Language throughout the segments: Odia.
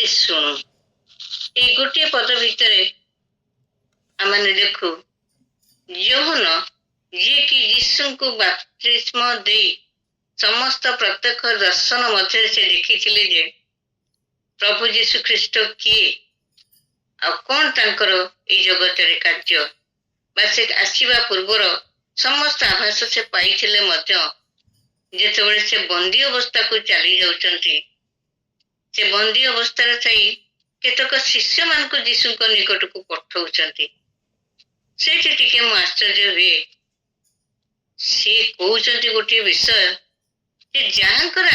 ଅଛି ଶୁଣୁ। ଏଇ ଗୋଟିଏ ପଦ ଭିତରେ ଆମେ ଦେଖୁ ୟୋହନ ଯିଏକି ଯୀଶୁଙ୍କୁ ବାପ୍ତିସ୍ମ ଦେଇ ସମସ୍ତ ପ୍ରତ୍ୟକ୍ଷ ଦର୍ଶନ ମଧ୍ୟରେ ସେ ଦେଖିଥିଲେ ଯେ ପ୍ରଭୁ ଯୀଶୁ ଖ୍ରୀଷ୍ଟ କିଏ ଆଉ କଣ ତାଙ୍କର ଏଇ ଜଗତରେ କାର୍ଯ୍ୟ ବା ସେ ଆସିବା ପୂର୍ବର ସମସ୍ତ ଆଭାସ ସେ ପାଇଥିଲେ ମଧ୍ୟ ଯେତେବେଳେ ସେ ବନ୍ଦୀ ଅବସ୍ଥାକୁ ଚାଲି ଯାଉଛନ୍ତି, ସେ ବନ୍ଦୀ ଅବସ୍ଥାରେ ଥାଇ କେତେକ ଶିଷ୍ୟମାନଙ୍କୁ ଯୀଶୁଙ୍କ ନିକଟକୁ ପଠଉଛନ୍ତି। ସେଇଠି ଟିକେ ମୁଁ ଆଶ୍ଚର୍ଯ୍ୟ ହୁଏ। ସିଏ କହୁଛନ୍ତି ଗୋଟିଏ ବିଷୟ ଯେ ଯାହାଙ୍କର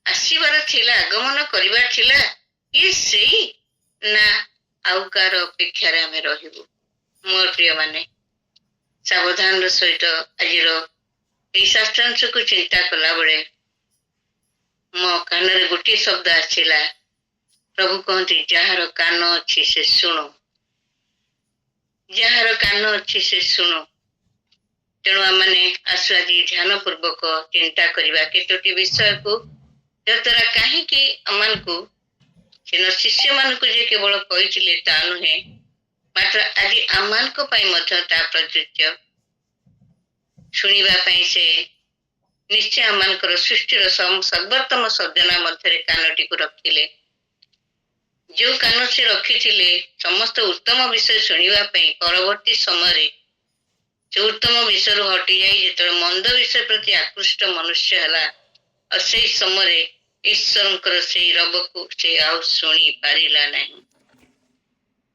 ଆସିବାର ଥିଲା, ଆଗମନ କରିବାର ଥିଲା, ଇଏ ସେଇ ନା ଆଉ କାହାର ଅପେକ୍ଷାରେ ଆମେ ରହିବୁ? ମୋର ପ୍ରିୟ ମାନେ, ସାବଧାନର ସହିତ ଆଜିର ଏଇ ଶାସ୍ତ୍ରାଂଶକୁ ଚିନ୍ତା କଲାବେଳେ ମୋ କାନରେ ଗୋଟିଏ ଶବ୍ଦ ଆସିଲା। ପ୍ରଭୁ କହନ୍ତି ଯାହାର କାନ ଅଛି ସେ ଶୁଣୁ, ଯାହାର କାନ ଅଛି ସେ ଶୁଣୁ। ତେଣୁ ଆମେ ଆସୁ ଆଜି ଧ୍ୟାନ ପୂର୍ବକ ଚିନ୍ତା କରିବା କେତୋଟି ବିଷୟକୁ, ଯଦ୍ୱାରା କାହିଁକି ଆମମାନଙ୍କୁ ସେ ଶିଷ୍ୟମାନଙ୍କୁ ଯେ କେବଳ କହିଥିଲେ ତା ନୁହେଁ, ମାତ୍ର ଆଜି ଆମମାନଙ୍କ ପାଇଁ ମଧ୍ୟ ତା ପ୍ରଯୁଜ୍ୟ। ଶୁଣିବା ପାଇଁ ସେ ନିଶ୍ଚୟ ଆମମାନଙ୍କର ସୃଷ୍ଟିର ସର୍ବୋତ୍ତମ ସର୍ଜନା ମଧ୍ୟରେ କାନଟିକୁ ରଖିଲେ। ଯୋଉ କାନ ସେ ରଖିଥିଲେ ସମସ୍ତ ଉତ୍ତମ ବିଷୟ ଶୁଣିବା ପାଇଁ, ପରବର୍ତ୍ତୀ ସମୟରେ ସେ ଉତ୍ତମ ବିଷୟରୁ ହଟିଯାଇ ଯେତେବେଳେ ମନ୍ଦ ବିଷୟ ପ୍ରତି ଆକୃଷ୍ଟ ମନୁଷ୍ୟ ହେଲା, ଆଉ ସେଇ ସମୟରେ ଈଶ୍ୱରଙ୍କର ସେଇ ରବକୁ ସେ ଆଉ ଶୁଣି ପାରିଲା ନାହିଁ।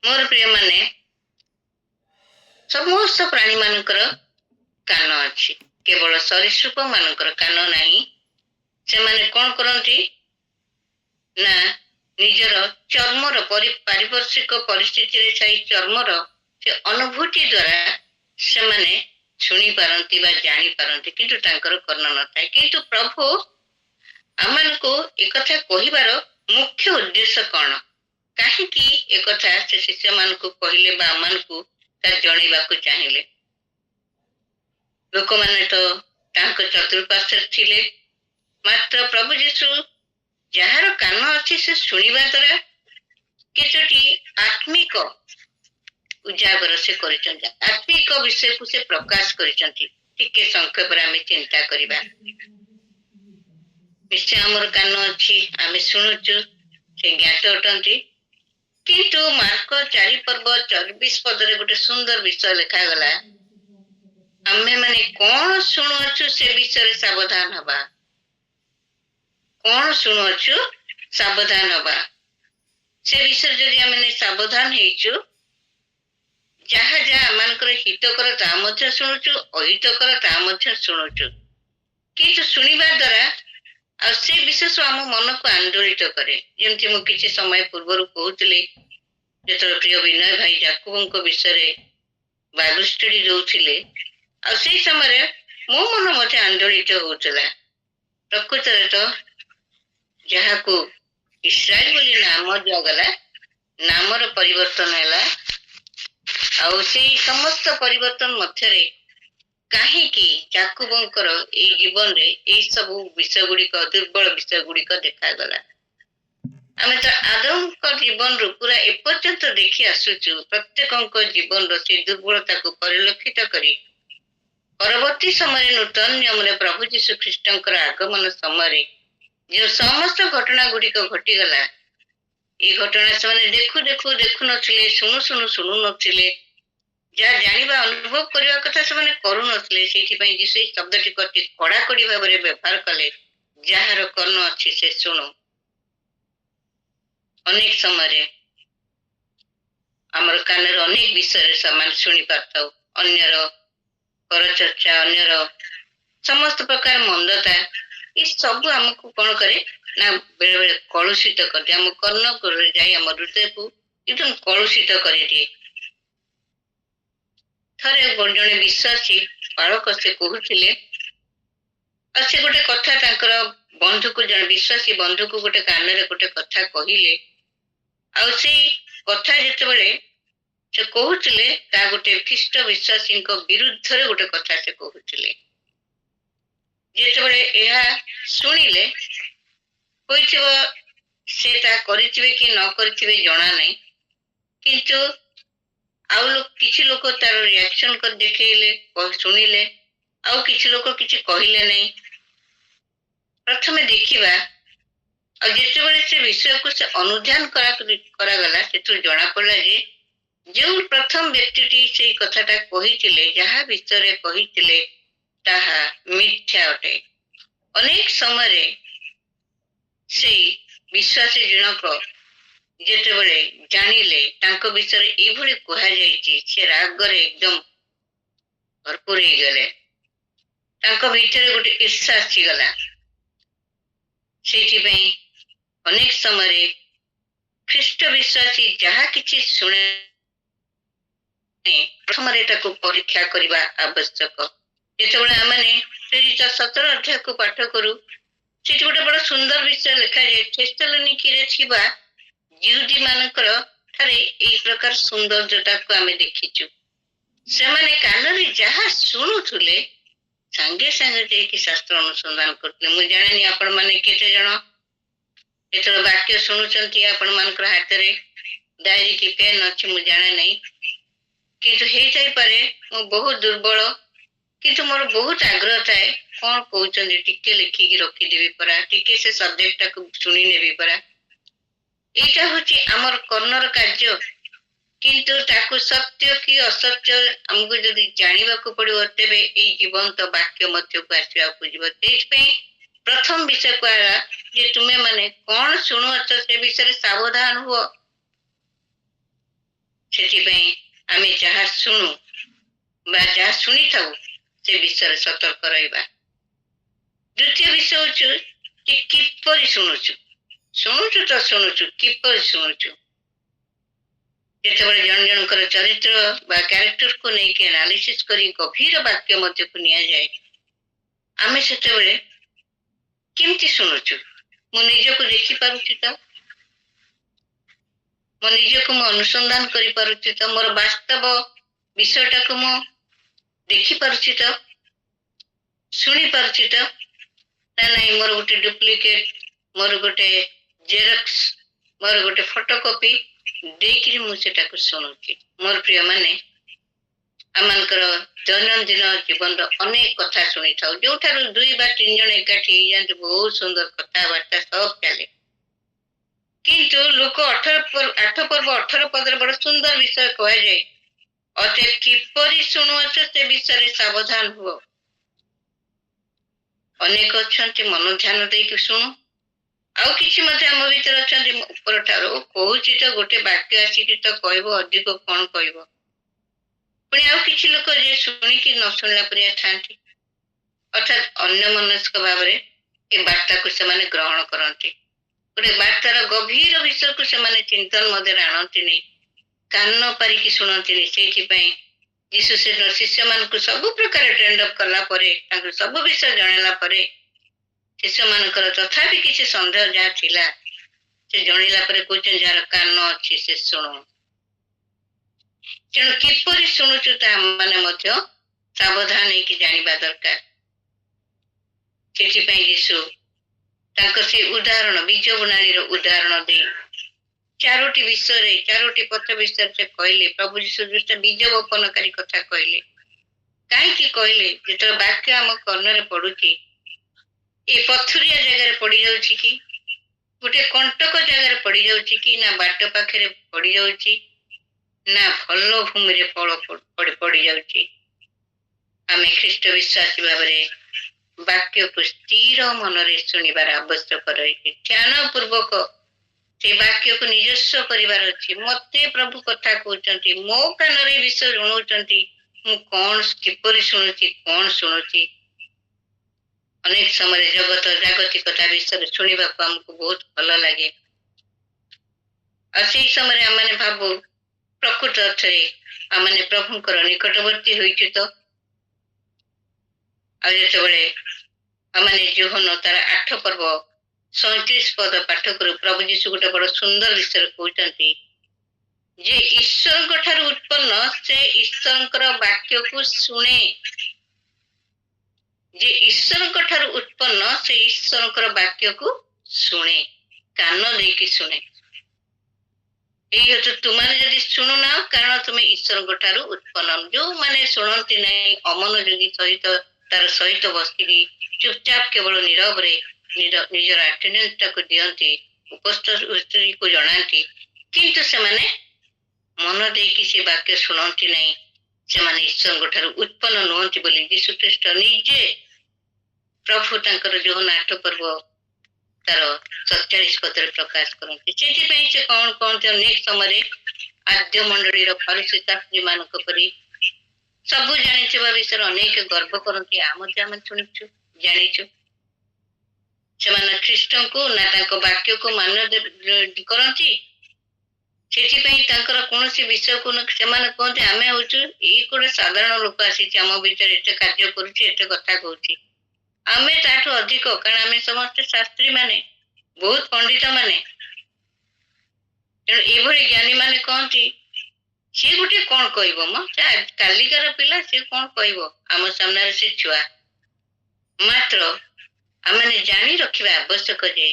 ମୋର ପ୍ରିୟ ମାନେ, ସମସ୍ତ ପ୍ରାଣୀ ମାନଙ୍କର କାନ ଅଛି, କେବଳ ସରୀସୃପ ମାନଙ୍କର କାନ ନାହିଁ। ସେମାନେ କଣ କରନ୍ତି ନା ନିଜର ଚର୍ମର ପାରିପାର୍ଶ୍ୱିକ ପରିସ୍ଥିତିରେ ଥାଇ ଚର୍ମର ସେ ଅନୁଭୂତି ଦ୍ୱାରା ସେମାନେ ଶୁଣି ପାରନ୍ତି ବା ଜାଣିପାରନ୍ତି, କିନ୍ତୁ ତାଙ୍କର କର୍ଣ୍ଣ ନଥାଏ। କିନ୍ତୁ ପ୍ରଭୁ ଆମମାନଙ୍କୁ ଏକଥା କହିବାର ମୁଖ୍ୟ ଉଦ୍ଦେଶ୍ୟ କଣ? କାହିଁକି ଏକଥା ସେ ଶିଷ୍ୟମାନଙ୍କୁ କହିଲେ ବା ଆମମାନଙ୍କୁ ତା ଜଣେଇବାକୁ ଚାହିଁଲେ? ଲୋକମାନେ ତ ତାଙ୍କ ଚତୁଃପାର୍ଶ୍ୱରେ ଥିଲେ, ମାତ୍ର ପ୍ରଭୁ ଯୀଶୁ ଯାହାର କାନ ଅଛି ସେ ଶୁଣିବା ଦ୍ୱାରା କେତୋଟି ଆତ୍ମିକ ଉଜାଗର ସେ କରିଛନ୍ତି, ଆତ୍ମିକ ବିଷୟକୁ ସେ ପ୍ରକାଶ କରିଛନ୍ତି। ଟିକେ ସଂକ୍ଷେପରେ ଆମେ ଚିନ୍ତା କରିବା। ନିଶ୍ଚୟ ଆମର କାନ ଅଛି, ଆମେ ଶୁଣୁଛୁ, ସେ ଜ୍ଞାତ ଅଟନ୍ତି। କିନ୍ତୁ ମାର୍କ 4:24 ପଦରେ ଗୋଟେ ସୁନ୍ଦର ବିଷୟ ଲେଖାଗଲା। ଆମେ ମାନେ କଣ ଶୁଣୁଅଛୁ ସେ ବିଷୟରେ ସାବଧାନ ହବା। କଣ ଶୁଣୁଅଛୁ ସାବଧାନ ହବା, ସେ ବିଷୟରେ ଯଦି ଆମେ ସାବଧାନ ହେଇଛୁ, ଯାହା ଯାହା ଆମମାନଙ୍କର ହିତକର ତାହା ମଧ୍ୟ ଶୁଣୁଛୁ, ଅହିତକର ତାହା ମଧ୍ୟ ଶୁଣୁଛୁ। କିନ୍ତୁ ଶୁଣିବା ଦ୍ୱାରା ଆଉ ସେ ବିଶେଷ ଆମ ମନକୁ ଆନ୍ଦୋଳିତ କରେ। ଯେମିତି ମୁଁ କିଛି ସମୟ ପୂର୍ବରୁ କହୁଥିଲି, ଯେତେବେଳେ ପ୍ରିୟ ବିନୟ ଭାଇ ଜାକୁବଙ୍କ ବିଷୟରେ ବାଇବଲ ଷ୍ଟଡି ଦଉଥିଲେ, ଆଉ ସେଇ ସମୟରେ ମୋ ମନ ମଧ୍ୟ ଆନ୍ଦୋଳିତ ହଉଥିଲା। ପ୍ରକୃତରେ ତ ଯାହାକୁ ଇସ୍ରାଏଲ ବୋଲି ନାମ ଦିଆଗଲା, ନାମର ପରିବର୍ତ୍ତନ ହେଲା, ଆଉ ସେଇ ସମସ୍ତ ପରିବର୍ତ୍ତନ ମଧ୍ୟରେ କାହିଁକି ଜାକୁବଙ୍କର ଏଇ ଜୀବନରେ ଏଇ ସବୁ ବିଷୟ ଗୁଡିକ, ଦୁର୍ବଳ ବିଷୟ ଗୁଡିକ ଦେଖାଗଲା? ଆମେ ତ ଆଦମଙ୍କ ଜୀବନରୁ ପୁରା ଏପର୍ଯ୍ୟନ୍ତ ଦେଖି ଆସୁଛୁ, ପ୍ରତ୍ୟେକଙ୍କ ଜୀବନର ସେଇ ଦୁର୍ବଳତାକୁ ପରିଲକ୍ଷିତ କରି ପରବର୍ତ୍ତୀ ସମୟରେ ନୂତନ ନିୟମରେ ପ୍ରଭୁ ଯୀଶୁ ଖ୍ରୀଷ୍ଟଙ୍କର ଆଗମନ ସମୟରେ ଯେଉଁ ସମସ୍ତ ଘଟଣା ଗୁଡିକ ଘଟିଗଲା, ଏଇ ଘଟଣା ସେମାନେ ଦେଖୁ ନଥିଲେ, ଶୁଣୁ ନଥିଲେ, ଯାହା ଜାଣିବା ଅନୁଭବ କରିବା କଥା ସେମାନେ କରୁନଥିଲେ। ସେଇଥିପାଇଁ ଯୀଶୁ ଏଇ ଶବ୍ଦଟିକୁ ଅତି କଡାକଡି ଭାବରେ ବ୍ୟବହାର କଲେ, ଯାହାର କର୍ଣ୍ଣ ଅଛି ସେ ଶୁଣୁ। ଅନେକ ସମୟରେ ଆମର କାନରେ ଅନେକ ବିଷୟରେ ସେମାନେ ଶୁଣି ପାରିଥାଉ, ଅନ୍ୟର ପରଚର୍ଚ୍ଚା, ଅନ୍ୟର ସମସ୍ତ ପ୍ରକାର ମନ୍ଦତା, ଏ ସବୁ ଆମକୁ କଣ କରେ ନା ବେଳେ ବେଳେ କଳୁଷିତ କରିଦିଏ। ଆମ କର୍ଣ୍ଣ ଯାଇ ଆମ ହୃଦୟକୁ ଏକଦମ କଳୁଷିତ କରିଦିଏ। ଥରେ ଜଣେ ବିଶ୍ୱାସୀ ବାଳକ ସେ କହୁଥିଲେ, ଆଉ ସେ ଗୋଟେ କଥା ତାଙ୍କର ବନ୍ଧୁକୁ, ଜଣେ ବିଶ୍ୱାସୀ ବନ୍ଧୁକୁ ଗୋଟେ କାନରେ ଗୋଟେ କଥା କହିଲେ, ଆଉ ସେଇ କଥା ଯେତେବେଳେ ସେ କହୁଥିଲେ, ତା ଗୋଟେ ଖ୍ରୀଷ୍ଟ ବିଶ୍ୱାସୀଙ୍କ ବିରୁଦ୍ଧରେ ଗୋଟେ କଥା ସେ କହୁଥିଲେ। ଯେତେବେଳେ ଏହା ଶୁଣିଲେ, ହୋଇଥିବ ସେ ତା କରିଥିବେ କି ନ କରିଥିବେ ଜଣା ନାହିଁ, କିନ୍ତୁ ଆଉ କିଛି ଲୋକ ତାର ରିଆକ୍ସନ କରି ଦେଖେଇଲେ, ଶୁଣିଲେ, ଆଉ କିଛି ଲୋକ କିଛି କହିଲେ ନାହିଁ। ପ୍ରଥମେ ଦେଖିବା, ଆଉ ଯେତେବେଳେ ସେ ବିଷୟକୁ ସେ ଅନୁଧ୍ୟାନ କରାଗଲା, ସେଥିରୁ ଜଣା ପଡିଲା ଯେ ଯେଉଁ ପ୍ରଥମ ବ୍ୟକ୍ତିଟି ସେଇ କଥାଟା କହିଥିଲେ, ଯାହା ବିଷୟରେ କହିଥିଲେ ତାହା ମିଥ୍ୟା ଅଟେ। ଅନେକ ସମୟରେ ସେଇ ବିଶ୍ୱାସୀ ଜଣକ ଯେତେବେଳେ ଜାଣିଲେ ତାଙ୍କ ବିଷୟରେ ଏଇଭଳି କୁହାଯାଇଛି, ସେ ରାଗରେ ଏକଦମ ଭରପୁର ହେଇଗଲେ। ତାଙ୍କ ଭିତରେ ଗୋଟେ ଈର୍ଷା ଆସିଗଲା। ସେଇଥିପାଇଁ ଅନେକ ସମୟରେ ଖ୍ରୀଷ୍ଟ ବିଶ୍ୱାସୀ ଯାହା କିଛି ଶୁଣେ ପ୍ରଥମରେ ତାକୁ ପରୀକ୍ଷା କରିବା ଆବଶ୍ୟକ। ଯେତେବେଳେ ଆମେ ପ୍ରେରିତ 17 ଅଧ୍ୟାୟକୁ ପାଠ କରୁ, ସେଠି ଗୋଟେ ବଡ ସୁନ୍ଦର ବିଷୟ ଲେଖାଯାଏ। ଥେସଲୋନିକେରେ ଥିବା ଯିହୁଦୀ ମାନଙ୍କର ଠାରେ ଏଇ ପ୍ରକାର ସୌନ୍ଦର୍ଯ୍ୟଟାକୁ ଆମେ ଦେଖିଛୁ। ସେମାନେ କାନରେ ଯାହା ଶୁଣୁଥିଲେ ସାଙ୍ଗେ ସାଙ୍ଗେ ଯାଇକି ଶାସ୍ତ୍ର ଅନୁସନ୍ଧାନ କରୁଥିଲେ। ମୁଁ ଜାଣିନି ଆପଣ ମାନେ କେତେ ଜଣ ଯେତେବେଳେ ବାକ୍ୟ ଶୁଣୁଛନ୍ତି ଆପଣ ମାନଙ୍କର ହାତରେ ଡାଏରୀ କି ପେନ୍ ଅଛି, ମୁଁ ଜାଣେ ନାହିଁ, କିନ୍ତୁ ହେଇଥାଇପାରେ ମୁଁ ବହୁତ ଦୁର୍ବଳ, କିନ୍ତୁ ମୋର ବହୁତ ଆଗ୍ରହ ଥାଏ କଣ କହୁଛନ୍ତି ଟିକେ ଲେଖିକି ରଖିଦେବି ପରା, ଟିକେ ସେ ସବଜେକ୍ଟଟାକୁ ଶୁଣି ନେବି ପରା। ଏଇଟା ହଉଛି ଆମର କର୍ଣ୍ଣର କାର୍ଯ୍ୟ, କିନ୍ତୁ ତାକୁ ସତ୍ୟ କି ଅସତ୍ୟ ଆମକୁ ଯଦି ଜାଣିବାକୁ ପଡିବ, ତେବେ ଏଇ ଜୀବନ୍ତ ବାକ୍ୟ ମଧ୍ୟକୁ ଆସିବାକୁ ଯିବ। ସେଇଥିପାଇଁ ପ୍ରଥମ ବିଷୟ କୁହାଗଲା ଯେ ତୁମେ ମାନେ କଣ ଶୁଣୁଅଛ ସେ ବିଷୟରେ ସାବଧାନ ହୁଅ। ସେଥିପାଇଁ ଆମେ ଯାହା ଶୁଣୁ ବା ଯାହା ଶୁଣିଥାଉ ସେ ବିଷୟରେ ସତର୍କ ରହିବା। ଦ୍ୱିତୀୟ ବିଷୟ ହଉଛି ଯେ କିପରି ଶୁଣୁଛୁ। ଶୁଣୁଛୁ ତ ଶୁଣୁଛୁ, କିପରି ଶୁଣୁଛୁ। ଯେତେବେଳେ ଜଣ ଜଣଙ୍କର ଚରିତ୍ର ବା କ୍ୟାରେକ୍ଟରକୁ ନେଇକି ଆନାଲିସିସ୍ କରି ଗଭୀର ବାକ୍ୟ ମଧ୍ୟକୁ ନିଆଯାଏ, ଆମେ ସେତେବେଳେ କେମିତି ଶୁଣୁଛୁ? ମୁଁ ନିଜକୁ ଦେଖିପାରୁଛି ତ? ମୋ ନିଜକୁ ମୁଁ ଅନୁସନ୍ଧାନ କରିପାରୁଛି ତ? ମୋର ବାସ୍ତବ ବିଷୟଟାକୁ ମୁଁ ଦେଖିପାରୁଛି ତ? ଶୁଣିପାରୁଛି ତ? ନା ନାଇଁ ମୋର ଗୋଟେ ଡୁପ୍ଲିକେଟ, ମୋର ଗୋଟେ ଜେରକ୍ସ, ମୋର ଗୋଟେ ଫଟୋକପି ଦେଇକିରି ମୁଁ ସେଟାକୁ ଶୁଣୁଛି। ମୋର ପ୍ରିୟ ମାନେ, ଆମମାନଙ୍କର ଦୈନନ୍ଦିନ ଜୀବନର ଅନେକ କଥା ଶୁଣିଥାଉ, ଯୋଉଠାରୁ 2 ବା 3 ଜଣ ଏକାଠି ହେଇଯାନ୍ତି, ବହୁତ ସୁନ୍ଦର କଥାବାର୍ତ୍ତା ସବୁ ଚାଲେ। କିନ୍ତୁ ଲୋକ 8 ପର୍ବ 18 ପଦରେ ବଡ ସୁନ୍ଦର ବିଷୟ କୁହାଯାଏ, ଅତଏବ କିପରି ଶୁଣୁଅଛ ସେ ବିଷୟରେ ସାବଧାନ ହୁଅ। ଅନେକ ଅଛନ୍ତି ମନ ଧ୍ୟାନ ଦେଇକି ଶୁଣୁ, ଆଉ କିଛି ମଧ୍ୟ ଆମ ଭିତରେ ଅଛନ୍ତି ଉପର ଠାରୁ କହୁଛି ତ ଗୋଟେ ବାକ୍ୟ ଆସିକି ତ କହିବ, ଅଧିକ କଣ କହିବ। ପୁଣି ଆଉ କିଛି ଲୋକ ଯେ ଶୁଣିକି ନ ଶୁଣିଲା ପରିଆ ଥାନ୍ତି, ଅର୍ଥାତ୍ ଅନ୍ୟମନସ୍କ ଭାବରେ ଏ ବାର୍ତ୍ତାକୁ ସେମାନେ ଗ୍ରହଣ କରନ୍ତି। ଗୋଟେ ବାର୍ତ୍ତାର ଗଭୀର ବିଷୟକୁ ସେମାନେ ଚିନ୍ତନ ମଧ୍ୟରେ ଆଣନ୍ତିନି, କାନ ପାରିକି ଶୁଣନ୍ତିନି। ସେଇଥିପାଇଁ ଯୀଶୁ ସେଦିନ ଶିଷ୍ୟମାନଙ୍କୁ ସବୁ ପ୍ରକାର ଟ୍ରେଣ୍ଡ ଅପ୍ କଲା ପରେ, ତାଙ୍କୁ ସବୁ ବିଷୟ ଜଣାଇଲା ପରେ, ଶିଷ୍ୟମାନଙ୍କର ତଥାପି କିଛି ସନ୍ଦେହ ଯାହା ଥିଲା ସେ ଜଣେଇଲା ପରେ କହୁଛନ୍ତି ଯାହାର କାନ ଅଛି ସେ ଶୁଣୁ। ତେଣୁ କିପରି ଶୁଣୁଛୁ ତାହା ମାନେ ମଧ୍ୟ ସାବଧାନ ହେଇକି ଜାଣିବା ଦରକାର। ସେଥିପାଇଁ ଯୀଶୁ ତାଙ୍କ ସେ ଉଦାହରଣ, ବୀଜ ବୁଣାଳିର ଉଦାହରଣ ଦେଇ 4ଟି ବିଷୟରେ, 4ଟି ପଥ ବିଷୟରେ ସେ କହିଲେ। ପ୍ରଭୁ ଯୀଶୁ ଖ୍ରୀଷ୍ଟ ବୀଜ ବପନକାରୀ କଥା କହିଲେ। କାହିଁକି କହିଲେ? ଯେତେବେଳେ ବାକ୍ୟ ଆମ କର୍ଣ୍ଣରେ ପଡୁଛି, ଏ ପଥୁରିଆ ଜାଗାରେ ପଡିଯାଉଛି କି, ଗୋଟେ କଣ୍ଟକ ଜାଗାରେ ପଡିଯାଉଛି କି, ନା ବାଟ ପାଖରେ ପଡିଯାଉଛି, ନା ଭଲ ଭୂମିରେ ଫଳ ପଡିଯାଉଛି। ଆମେ ଖ୍ରୀଷ୍ଟ ବିଶ୍ୱାସୀ ଭାବରେ ବାକ୍ୟକୁ ସ୍ଥିର ମନରେ ଶୁଣିବାର ଆବଶ୍ୟକ ରହିଛି। ଧ୍ୟାନ ପୂର୍ବକ ସେ ବାକ୍ୟକୁ ନିଜସ୍ୱ କରିବାର ଅଛି। ମତେ ପ୍ରଭୁ କଥା କହୁଛନ୍ତି, ମୋ କାନରେ ବିଷୟ ଜଣାଉଛନ୍ତି, ମୁଁ କଣ କିପରି ଶୁଣୁଛି, କଣ ଶୁଣୁଛି। ଅନେକ ସମୟରେ ଜଗତ ଜାଗତିକତା ବିଷୟରେ ଶୁଣିବାକୁ ଆମକୁ ବହୁତ ଭଲ ଲାଗେ, ଆଉ ସେଇ ସମୟରେ ଆମେ ଭାବୁ ପ୍ରକୃତ ଅର୍ଥରେ ଆମେ ପ୍ରଭୁଙ୍କର ନିକଟବର୍ତ୍ତୀ ହୋଇଛୁ ତ। ଆଉ ଯେତେବେଳେ ଆମେ ଯୋହନ ତାର 8 ପର୍ବ 37 ପଦ ପାଠ କରୁ, ପ୍ରଭୁ ଯୀଶୁ ଗୋଟେ ବଡ ସୁନ୍ଦର ବିଷୟରେ କହୁଛନ୍ତି ଯେ ଈଶ୍ୱରଙ୍କ ଠାରୁ ଉତ୍ପନ୍ନ ସେ ଈଶ୍ୱରଙ୍କର ବାକ୍ୟକୁ ଶୁଣେ। ଯେ ଈଶ୍ୱରଙ୍କ ଠାରୁ ଉତ୍ପନ୍ନ ସେ ଈଶ୍ୱରଙ୍କର ବାକ୍ୟକୁ ଶୁଣେ। କାନ ଦେଇକି ଶୁଣେ। ଏଇ ହଉଛି ତୁମାନେ ଯଦି ଶୁଣୁନା, କାରଣ ତୁମେ ଈଶ୍ୱରଙ୍କ ଠାରୁ ଉତ୍ପନ୍ନ। ଯୋଉମାନେ ଶୁଣନ୍ତି ନାହିଁ, ଅମନୋଯୋଗୀ ସହିତ ତାର ସହିତ ବସିକି ଚୁପଚାପ କେବଳ ନୀରବରେ ନିଜର ଆଟେଣ୍ଡାନ୍ସ ଟାକୁ ଦିଅନ୍ତି, ଉପସ୍ଥିତିକୁ ଜଣାନ୍ତି, କିନ୍ତୁ ସେମାନେ ମନ ଦେଇକି ସେ ବାକ୍ୟ ଶୁଣନ୍ତି ନାହିଁ, ସେମାନେ ଈଶ୍ୱରଙ୍କ ଠାରୁ ଉତ୍ପନ୍ନ ନୁହନ୍ତି ବୋଲି ଯୀଶୁଖ୍ରୀଷ୍ଟ ନିଜେ ପ୍ରଭୁ ତାଙ୍କର ଯୋଉ ନାଟ ପର୍ବ ତାର 47 ପଦରେ ପ୍ରକାଶ କରନ୍ତି। ସେଥିପାଇଁ ସେ କଣ କହନ୍ତି, ଅନେକ ସମୟରେ ଆଦ୍ୟ ମଣ୍ଡଳୀର ଫରିସୀ ଶାସ୍ତ୍ରୀ ମାନଙ୍କ ପରି ସବୁ ଜାଣିଥିବା ବିଷୟରେ ଅନେକ ଗର୍ବ କରନ୍ତି। ଆମେ ଶୁଣିଛୁ, ଜାଣିଛୁ। ସେମାନେ ଖ୍ରୀଷ୍ଟଙ୍କୁ ନା ତାଙ୍କ ବାକ୍ୟକୁ ମାନ କରନ୍ତି। ସେଥିପାଇଁ ତାଙ୍କର କୌଣସି ବିଷୟକୁ ସେମାନେ କହନ୍ତି, ଆମେ ହଉଛୁ ଏଇ ଗୋଟେ ସାଧାରଣ ଲୋକ ଆସିଛି ଆମ ଭିତରେ, ଏତେ କାର୍ଯ୍ୟ କରୁଛି, ଏତେ କଥା କହୁଛି, ଆମେ ତାଠୁ ଅଧିକ, କାରଣ ଆମେ ସମସ୍ତେ ଶାସ୍ତ୍ରୀ ମାନେ, ବହୁତ ପଣ୍ଡିତ ମାନେ। ତେଣୁ ଏଇଭଳି ଜ୍ଞାନୀ ମାନେ କହନ୍ତି, ସିଏ ଗୋଟେ କଣ କହିବ ମ, କାଲିକାର ପିଲା, ସିଏ କଣ କହିବ ଆମ ସାମ୍ନାରେ, ସେ ଛୁଆ। ମାତ୍ର ଆମେ ଜାଣି ରଖିବା ଆବଶ୍ୟକ ଯେ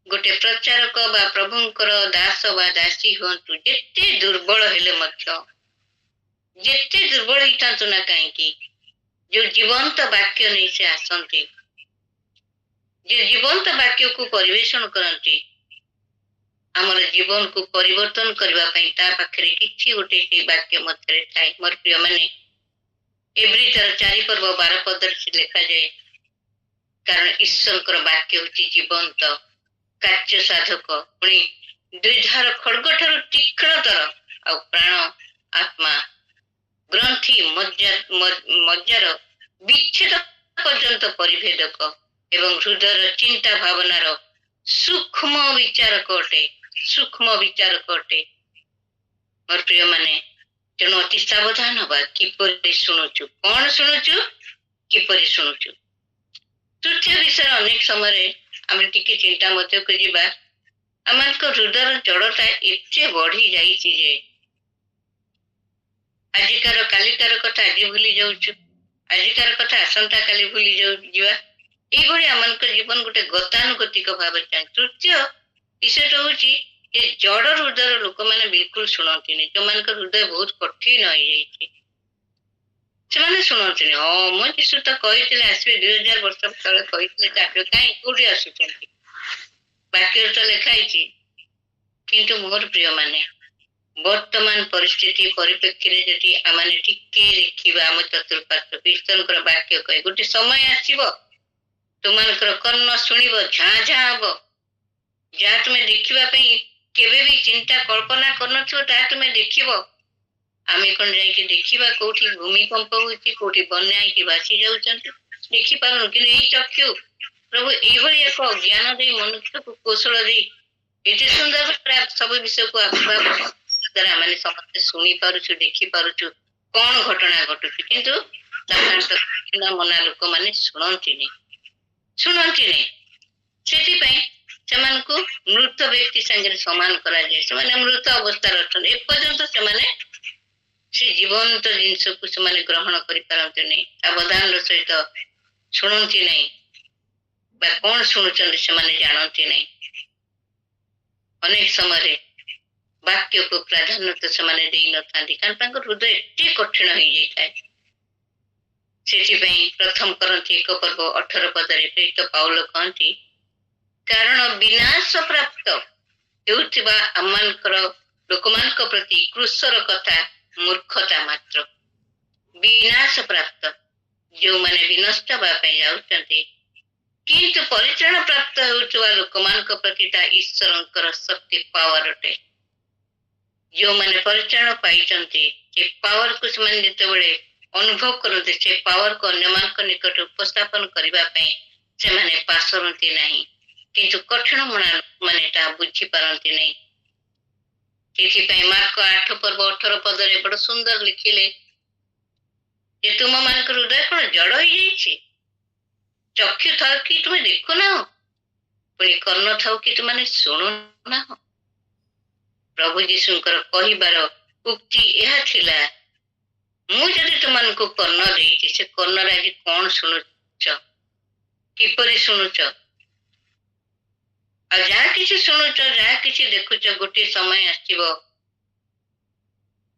ଗୋଟେ ପ୍ରଚାରକ ବା ପ୍ରଭୁଙ୍କର ଦାସ ବା ଦାସୀ ହୁଅନ୍ତୁ, ଯେତେ ଦୁର୍ବଳ ହେଲେ ମଧ୍ୟ, ଯେତେ ଦୁର୍ବଳ ହେଇଥାନ୍ତୁ ନା କାହିଁକି, ଯୋଉ ଜୀବନ୍ତ ବାକ୍ୟ ନେଇ ସେ ଆସନ୍ତି, ଯେ ଜୀବନ୍ତ ବାକ୍ୟକୁ ପରିବେଷଣ କରନ୍ତି, ଆମର ଜୀବନକୁ ପରିବର୍ତ୍ତନ କରିବା ପାଇଁ ତା ପାଖରେ କିଛି ଗୋଟେ ସେଇ ବାକ୍ୟ ମଧ୍ୟରେ ଥାଏ। ମୋର ପ୍ରିୟ ମାନେ, ଏଭ୍ରି ତାର 4 ପର୍ବ 12 ପଦରେ ସେ ଲେଖାଯାଏ, କାରଣ ଈଶ୍ୱରଙ୍କର ବାକ୍ୟ ହଉଛି ଜୀବନ୍ତ, କାର୍ଯ୍ୟ ସାଧକ, ପୁଣି ଦ୍ୱିଧାର ଖଡ୍ଗ ଠାରୁ ତୀକ୍ଷ୍ଣତର, ଆଉ ପ୍ରାଣ, ଆତ୍ମା, ଗ୍ରନ୍ଥି, ମଜ୍ଜାର ବିଚ୍ଛେଦ ପର୍ଯ୍ୟନ୍ତ ପରିଭେଦକ ଏବଂ ହୃଦୟର ଚିନ୍ତା ଭାବନାର ସୂକ୍ଷ୍ମ ବିଚାରକ ଅଟେ। ମୋର ପ୍ରିୟ ମାନେ, ତେଣୁ ଅତି ସାବଧାନ ହବା, କିପରି ଶୁଣୁଛୁ, କଣ ଶୁଣୁଛୁ, କିପରି ଶୁଣୁଛୁ। ତୃତୀୟ ବିଷୟରେ ଅନେକ ସମୟରେ ଆମେ ଟିକେ ଚିନ୍ତା ମଧ୍ୟକୁ ଯିବା। ଆମମାନଙ୍କ ହୃଦୟର ଜଡତା ଏତେ ବଢି ଯାଇଛି ଯେ ଆଜିକାର କାଲିକାର କଥା ଆଜି ଭୁଲି ଯାଉଛୁ, ଆଜିକାର କଥା ଆସନ୍ତା କାଲି ଭୁଲି ଯିବା। ଏଇଭଳି ଆମମାନଙ୍କ ଜୀବନ ଗୋଟେ ଗତାନୁଗତିକ ଭାବରେ ଚାଲେ। ତୃତୀୟ ବିଷୟଟା ହଉଛି ଯେ ଜଡ ହୃଦୟର ଲୋକମାନେ ବିଲକୁଲ ଶୁଣନ୍ତିନି। ଯୋଉମାନଙ୍କ ହୃଦୟ ବହୁତ କଠିନ ହେଇଯାଇଛି, ସେମାନେ ଶୁଣନ୍ତିନି। ମୁଁ ଯୀଶୁ ତ କହିଥିଲେ ଆସିବେ, 2000 ବର୍ଷ ତଳେ କହିଥିଲେ, ତାପରେ କାହିଁ କୋଉଠି ଆସୁଛନ୍ତି, ବାକ୍ୟରେ ତ ଲେଖା ହେଇଛି। କିନ୍ତୁ ମୋର ପ୍ରିୟ ମାନେ, ବର୍ତ୍ତମାନ ପରିସ୍ଥିତି ପରିପ୍ରେକ୍ଷୀରେ ଯଦି ଆମେ ଟିକେ ଦେଖିବା ଆମ ଚତୁଃପାର୍ଶ୍ୱ, ଈଶ୍ୱରଙ୍କର ବାକ୍ୟ କହେ ଗୋଟେ ସମୟ ଆସିବ, ତୁମମାନଙ୍କର କର୍ଣ୍ଣ ଶୁଣିବ, ଝାଁ ଝାଁ ହବ, ଯାହା ତୁମେ ଦେଖିବା ପାଇଁ କେବେ ବି ଚିନ୍ତା କଳ୍ପନା କରିନଥିବ, ତାହା ତୁମେ ଦେଖିବ। ଆମେ କଣ ଯାଇକି ଦେଖିବା କୋଉଠି ଭୂମିକମ୍ପ ହଉଛି, କୋଉଠି ବନ୍ୟା ହେଇକି ଭାସି ଯାଉଛନ୍ତି, ଦେଖିପାରୁନୁ। କିନ୍ତୁ ଏଇ ଚକ୍ଷୁ ପ୍ରଭୁ ଏଇଭଳି ଏକ ଜ୍ଞାନ ଦେଇ, ମନୁଷ୍ୟକୁ କୌଶଳ ଦେଇ ଏତେ ସୁନ୍ଦର ଭାବରେ ସବୁ ବିଷୟକୁ ଦ୍ୱାରା ଆମେ ସମସ୍ତେ ଶୁଣି ପାରୁଛୁ, ଦେଖି ପାରୁଛୁ କଣ ଘଟଣା ଘଟୁଛି। କିନ୍ତୁ ମନା ଲୋକମାନେ ଶୁଣନ୍ତିନି। ସେଥିପାଇଁ ସେମାନଙ୍କୁ ମୃତ ବ୍ୟକ୍ତି ସାଙ୍ଗରେ ସମାନ କରାଯାଏ। ସେମାନେ ମୃତ ଅବସ୍ଥାରେ ଅଛନ୍ତି, ଏପର୍ଯ୍ୟନ୍ତ ସେମାନେ ସେ ଜୀବନ୍ତ ଜିନିଷକୁ ସେମାନେ ଗ୍ରହଣ କରିପାରନ୍ତି ନାହିଁ, ସାବଧାନର ସହିତ ଶୁଣନ୍ତି ନାହିଁ, ବା କଣ ଶୁଣୁଛନ୍ତି ସେମାନେ ଜାଣନ୍ତି ନାହିଁ। ଅନେକ ସମୟରେ ବାକ୍ୟକୁ ପ୍ରାଧାନ୍ୟତା ସେମାନେ ଦେଇନଥାନ୍ତି, କାରଣ ତାଙ୍କ ହୃଦୟ ଏତେ କଠିନ ହେଇଯାଇଥାଏ। ସେଥିପାଇଁ ପ୍ରଥମ କରନ୍ତି 1 ପର୍ବ 18 ପଦରେ ପ୍ରେରିତ ପାଉଲ କହନ୍ତି, କାରଣ ବିନାଶ ପ୍ରାପ୍ତ ହେଉଥିବା ଆମମାନଙ୍କର ଲୋକମାନଙ୍କ ପ୍ରତି କ୍ରୁଶର କଥା ମୂର୍ଖତା ମାତ୍ର। ବିନାଶ ପ୍ରାପ୍ତ, ଯୋଉମାନେ ବିନଷ୍ଟ ହେବା ପାଇଁ ଯାଉଛନ୍ତି, କିନ୍ତୁ ପରିତ୍ରାଣ ପ୍ରାପ୍ତ ହେଉଥିବା ଲୋକମାନଙ୍କ ପ୍ରତି ତା ଈଶ୍ୱରଙ୍କର ଶକ୍ତି, ପାୱାର ଅଟେ। ଯୋଉମାନେ ପରିତ୍ରାଣ ପାଇଛନ୍ତି, ସେ ପାୱାରକୁ ସେମାନେ ଯେତେବେଳେ ଅନୁଭବ କରନ୍ତି, ସେ ପାୱାରକୁ ଅନ୍ୟମାନଙ୍କ ନିକଟରେ ଉପସ୍ଥାପନ କରିବା ପାଇଁ ସେମାନେ ପାସରନ୍ତି ନାହିଁ, କିନ୍ତୁ କଠିନ ମନା ମାନେ ତାହା ବୁଝିପାରନ୍ତି ନାହିଁ। ସେଥିପାଇଁ ମାର୍କ 8 ପର୍ବ 18 ପଦରେ ବଡ ସୁନ୍ଦର ଲେଖିଲେ ଯେ ତୁମ ମାନଙ୍କର ହୃଦୟ କଣ ଜଡ ହେଇଯାଇଛି, ଚକ୍ଷୁ ଥାଉ କି ତୁମେ ଦେଖୁନାହ, ପୁଣି କର୍ଣ୍ଣ ଥାଉ କି ତୁମେ ଶୁଣୁନାହ। ପ୍ରଭୁ ଯୀଶୁଙ୍କର କହିବାର ଉକ୍ତି ଏହା ଥିଲା, ମୁଁ ଯଦି ତୁମମାନଙ୍କୁ କର୍ଣ୍ଣ ଦେଇଛି, ସେ କର୍ଣ୍ଣରେ ଆଜି କଣ ଶୁଣୁଛ, କିପରି ଶୁଣୁଛ। ଆଉ ଯାହା କିଛି ଶୁଣୁଛ, ଯାହା କିଛି ଦେଖୁଛ, ଗୋଟିଏ ସମୟ ଆସିବ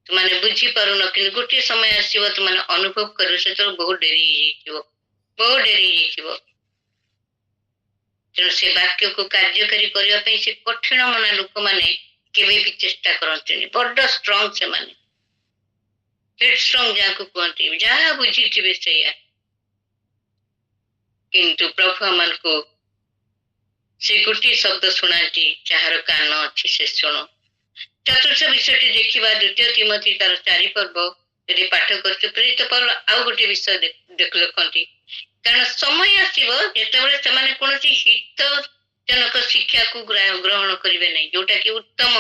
ତୁମାନେ ବୁଝିପାରୁନ, କିନ୍ତୁ ଗୋଟିଏ ସମୟ ଆସିବ ତୁମାନେ ଅନୁଭବ କରିବ, ସେତେବେଳେ ବହୁତ ଡେରି ହେଇଯାଇଥିବ, ବହୁତ ଡେରି ହେଇଯାଇଥିବ। ତେଣୁ ସେ ବାକ୍ୟକୁ କାର୍ଯ୍ୟକାରୀ କରିବା ପାଇଁ ସେ କଠିନ ମନା ଲୋକମାନେ କେବେ ବି ଚେଷ୍ଟା କରନ୍ତିନି। ବଡ ଷ୍ଟ୍ରଙ୍ଗ ସେମାନେ, ହେଡଷ୍ଟ୍ରଙ୍ଗ ଯାହାକୁ କୁହନ୍ତି, ଯାହା ବୁଝିଥିବେ ସେଇଆ। କିନ୍ତୁ ପ୍ରଭୁ ଆମମାନଙ୍କୁ ସେ ଗୋଟିଏ ଶବ୍ଦ ଶୁଣାନ୍ତି, ଯାହାର କାନ ଅଛି ସେ ଶୁଣୁ। ଚତୁର୍ଥ ବିଷୟଟି ଦେଖିବା 2 ତିମୋଥୀ ତାର 4 ପର୍ବ ଯଦି ପାଠ କରୁଛୁ, ପ୍ରେରିତ ପୌଲ ଆଉ ଗୋଟେ ବିଷୟ ଲେଖନ୍ତି, କାରଣ ସମୟ ଆସିବ ଯେତେବେଳେ ସେମାନେ କୌଣସି ହିତଜନକ ଶିକ୍ଷାକୁ ଗ୍ରହଣ କରିବେ ନାହିଁ, ଯୋଉଟା କି ଉତ୍ତମ,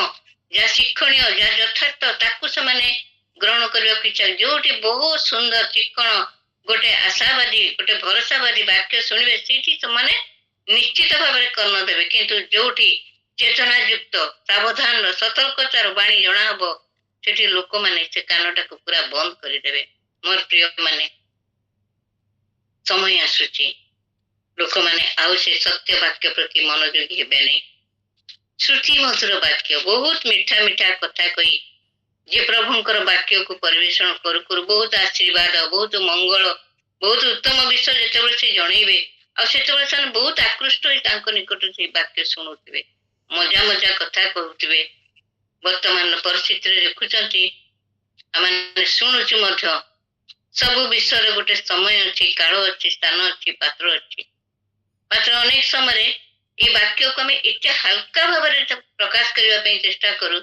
ଯାହା ଶିକ୍ଷଣୀୟ, ଯାହା ଯଥାର୍ଥ, ତାକୁ ସେମାନେ ଗ୍ରହଣ କରିବାକୁ ଇଚ୍ଛା। ଯୋଉଠି ବହୁତ ସୁନ୍ଦର ଚିକ୍କଣ ଗୋଟେ ଆଶାବାଦୀ, ଗୋଟେ ଭରସାବାଦୀ ବାକ୍ୟ ଶୁଣିବେ, ସେଇଠି ସେମାନେ ନିଶ୍ଚିତ ଭାବରେ କର୍ଣ୍ଣ ଦେବେ। କିନ୍ତୁ ଯୋଉଠି ଚେତନାଯୁକ୍ତ, ସାବଧାନର, ସତର୍କତାର ବାଣୀ ଜଣା ହବ, ସେଠି ଲୋକମାନେ ସେ କାନଟାକୁ ପୁରା ବନ୍ଦ କରିଦେବେ। ମୋର ପ୍ରିୟ ମାନେ, ସମୟ ଆସୁଛି ଲୋକମାନେ ଆଉ ସେ ସତ୍ୟ ବାକ୍ୟ ପ୍ରତି ମନୋଯୋଗୀ ହେବେ ନାହିଁ। ଶ୍ରୁତି ମଧୁର ବାକ୍ୟ, ବହୁତ ମିଠା ମିଠା କଥା କହି ଯେ ପ୍ରଭୁଙ୍କର ବାକ୍ୟକୁ ପରିବେଷଣ କରୁ କରୁ ବହୁତ ଆଶୀର୍ବାଦ, ବହୁତ ମଙ୍ଗଳ, ବହୁତ ଉତ୍ତମ ବିଷୟ ଯେତେବେଳେ ସେ ଜଣେଇବେ, ଆଉ ସେତେବେଳେ ସେମାନେ ବହୁତ ଆକୃଷ୍ଟ ହୋଇ ତାଙ୍କ ନିକଟରେ ସେଇ ବାକ୍ୟ ଶୁଣୁଥିବେ, ମଜା ମଜା କଥା କହୁଥିବେ। ବର୍ତ୍ତମାନ ପରିସ୍ଥିତିରେ ଦେଖୁଛନ୍ତି, ଆମେ ଶୁଣୁଛୁ ମଧ୍ୟ, ସବୁ ବିଷୟର ଗୋଟେ ସମୟ ଅଛି, କାଳ ଅଛି, ସ୍ଥାନ ଅଛି, ପାତ୍ର ଅଛି। ମାତ୍ର ଅନେକ ସମୟରେ এই ବାକ୍ୟକୁ ଆମେ ଏତେ ହାଲକା ଭାବରେ ପ୍ରକାଶ କରିବା ପାଇଁ ଚେଷ୍ଟା କରୁ,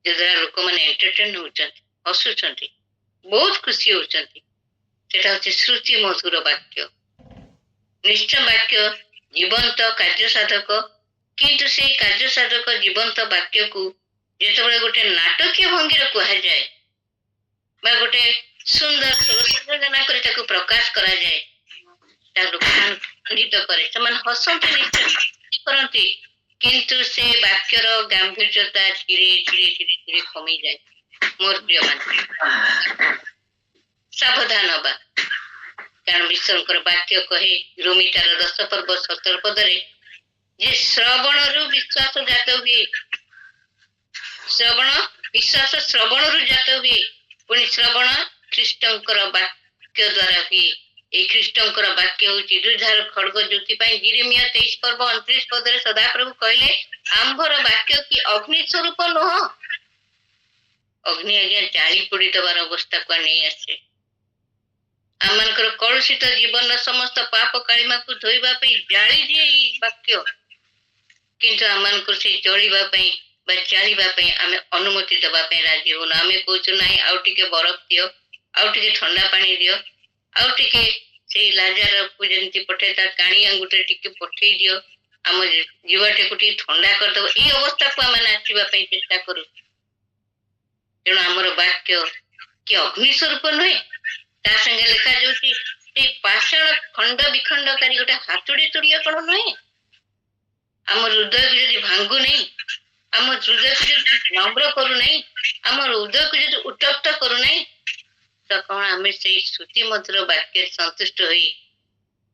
ଯଦ୍ୱାରା ଲୋକମାନେ ଏଣ୍ଟରଟେନ୍ ହଉଛନ୍ତି, ହସୁଛନ୍ତି, ବହୁତ ଖୁସି ହଉଛନ୍ତି। ସେଟା ହଉଛି ଶ୍ରୁତି ମଧୁର ବାକ୍ୟ, ନିଶ୍ଚୟ ବାକ୍ୟ, ଜୀବନ୍ତ କାର୍ଯ୍ୟ ସାଧକ। କିନ୍ତୁ ସେଇ କାର୍ଯ୍ୟ ସାଧକ ଜୀବନ୍ତ ବାକ୍ୟକୁ ଯେତେବେଳେ ଗୋଟେ ନାଟକୀୟ ଭଙ୍ଗୀରେ କୁହାଯାଏ ବା ଗୋଟେ ସୁନ୍ଦର ସଂଯୋଜନା କରି ତାକୁ ପ୍ରକାଶ କରାଯାଏ, ତା ଲୋକମାନଙ୍କୁ ଆନନ୍ଦିତ କରେ, ସେମାନେ ହସନ୍ତି, ନିଶ୍ଚୟ କରନ୍ତି, କିନ୍ତୁ ସେ ବାକ୍ୟର ଗାମ୍ଭୀର୍ଯ୍ୟତା ଧୀରେ ଧୀରେ ଧୀରେ ଧୀରେ କମିଯାଏ। ମୋର ପ୍ରିୟ ମାନେ, ସାବଧାନ ହବା, କାରଣ ବିଶ୍ୱଙ୍କର ବାକ୍ୟ କହେ ରୋମୀ ତାର 10 ପର୍ବ 17 ପଦରେ ଯେ ଶ୍ରବଣରୁ ବିଶ୍ୱାସ ଜାତ ହୁଏ, ବିଶ୍ୱାସ ଶ୍ରବଣରୁ ଜାତ ହୁଏ, ପୁଣି ଶ୍ରବଣ ଖ୍ରୀଷ୍ଟଙ୍କର ବାକ୍ୟ ଦ୍ଵାରା ହୁଏ। এই ଖ୍ରୀଷ୍ଟଙ୍କର ବାକ୍ୟ ହଉଛି ଦୁର୍ଧାର ଖଡ୍ଗ, ଯୋଉଥିପାଇଁ ଜିରେମିୟା 23 ପର୍ବ 29 ପଦରେ ସଦାପ୍ରଭୁ କହିଲେ, ଆମ୍ଭର ବାକ୍ୟ କି ଅଗ୍ନି ସ୍ୱରୂପ ନୁହଁ। ଅଗ୍ନି ଆଜ୍ଞା ଜାଳି ପୋଡି ଦେବାର ଅବସ୍ଥାକୁ ନେଇ ଆସେ। ଆମମାନଙ୍କର କଳୁଷିତ ଜୀବନର ସମସ୍ତ ପାପ କାଳିମାକୁ ଧୋଇବା ପାଇଁ ଜାଳି ଦିଏ ଏଇ ବାକ୍ୟ। କିନ୍ତୁ ଆମମାନଙ୍କୁ ସେଇ ଜଳିବା ପାଇଁ ବା ଜାଳିବା ପାଇଁ ଆମେ ଅନୁମତି ଦେବା ପାଇଁ ରାଜି ହଉନା। ଆମେ କହୁଛୁ ନାହିଁ, ଆଉ ଟିକେ ବରଫ ଦିଅ, ଆଉ ଟିକେ ଥଣ୍ଡା ପାଣି ଦିଅ, ଆଉ ଟିକେ ସେଇ ଲାଜାରକୁ ଯେମିତି ପଠେଇ ତା କାଣି ଆଙ୍ଗୁଠିରେ ଟିକେ ପଠେଇ ଦିଅ, ଆମ ଜୀବଟାକୁ ଟିକେ ଥଣ୍ଡା କରିଦବ, ଏଇ ଅବସ୍ଥାକୁ ଆମେ ଆସିବା ପାଇଁ ଚେଷ୍ଟା କରୁ। ତେଣୁ ଆମର ବାକ୍ୟ କି ଅଗ୍ନି ସ୍ୱରୂପ ନୁହେଁ, ତା ସାଙ୍ଗେ ଲେଖାଯାଉଛି ସେଇ ପାଷାଣ ଖଣ୍ଡ ବିଖଣ୍ଡକାରୀ ଗୋଟେ ହାତୁଡି ତୁଲ୍ୟ କଣ ନୁହେଁ। ଆମ ହୃଦୟକୁ ଯଦି ଭାଙ୍ଗୁ ନାହିଁ, ଆମ ହୃଦୟକୁ ଯଦି ନମ୍ର କରୁନାହିଁ, ଆମ ହୃଦୟକୁ ଯଦି ଉତ୍ତପ୍ତ କରୁନାହିଁ, ତ କଣ ଆମେ ସେଇ ଶ୍ରୁତି ମଧୁର ବାକ୍ୟରେ ସନ୍ତୁଷ୍ଟ ହୋଇ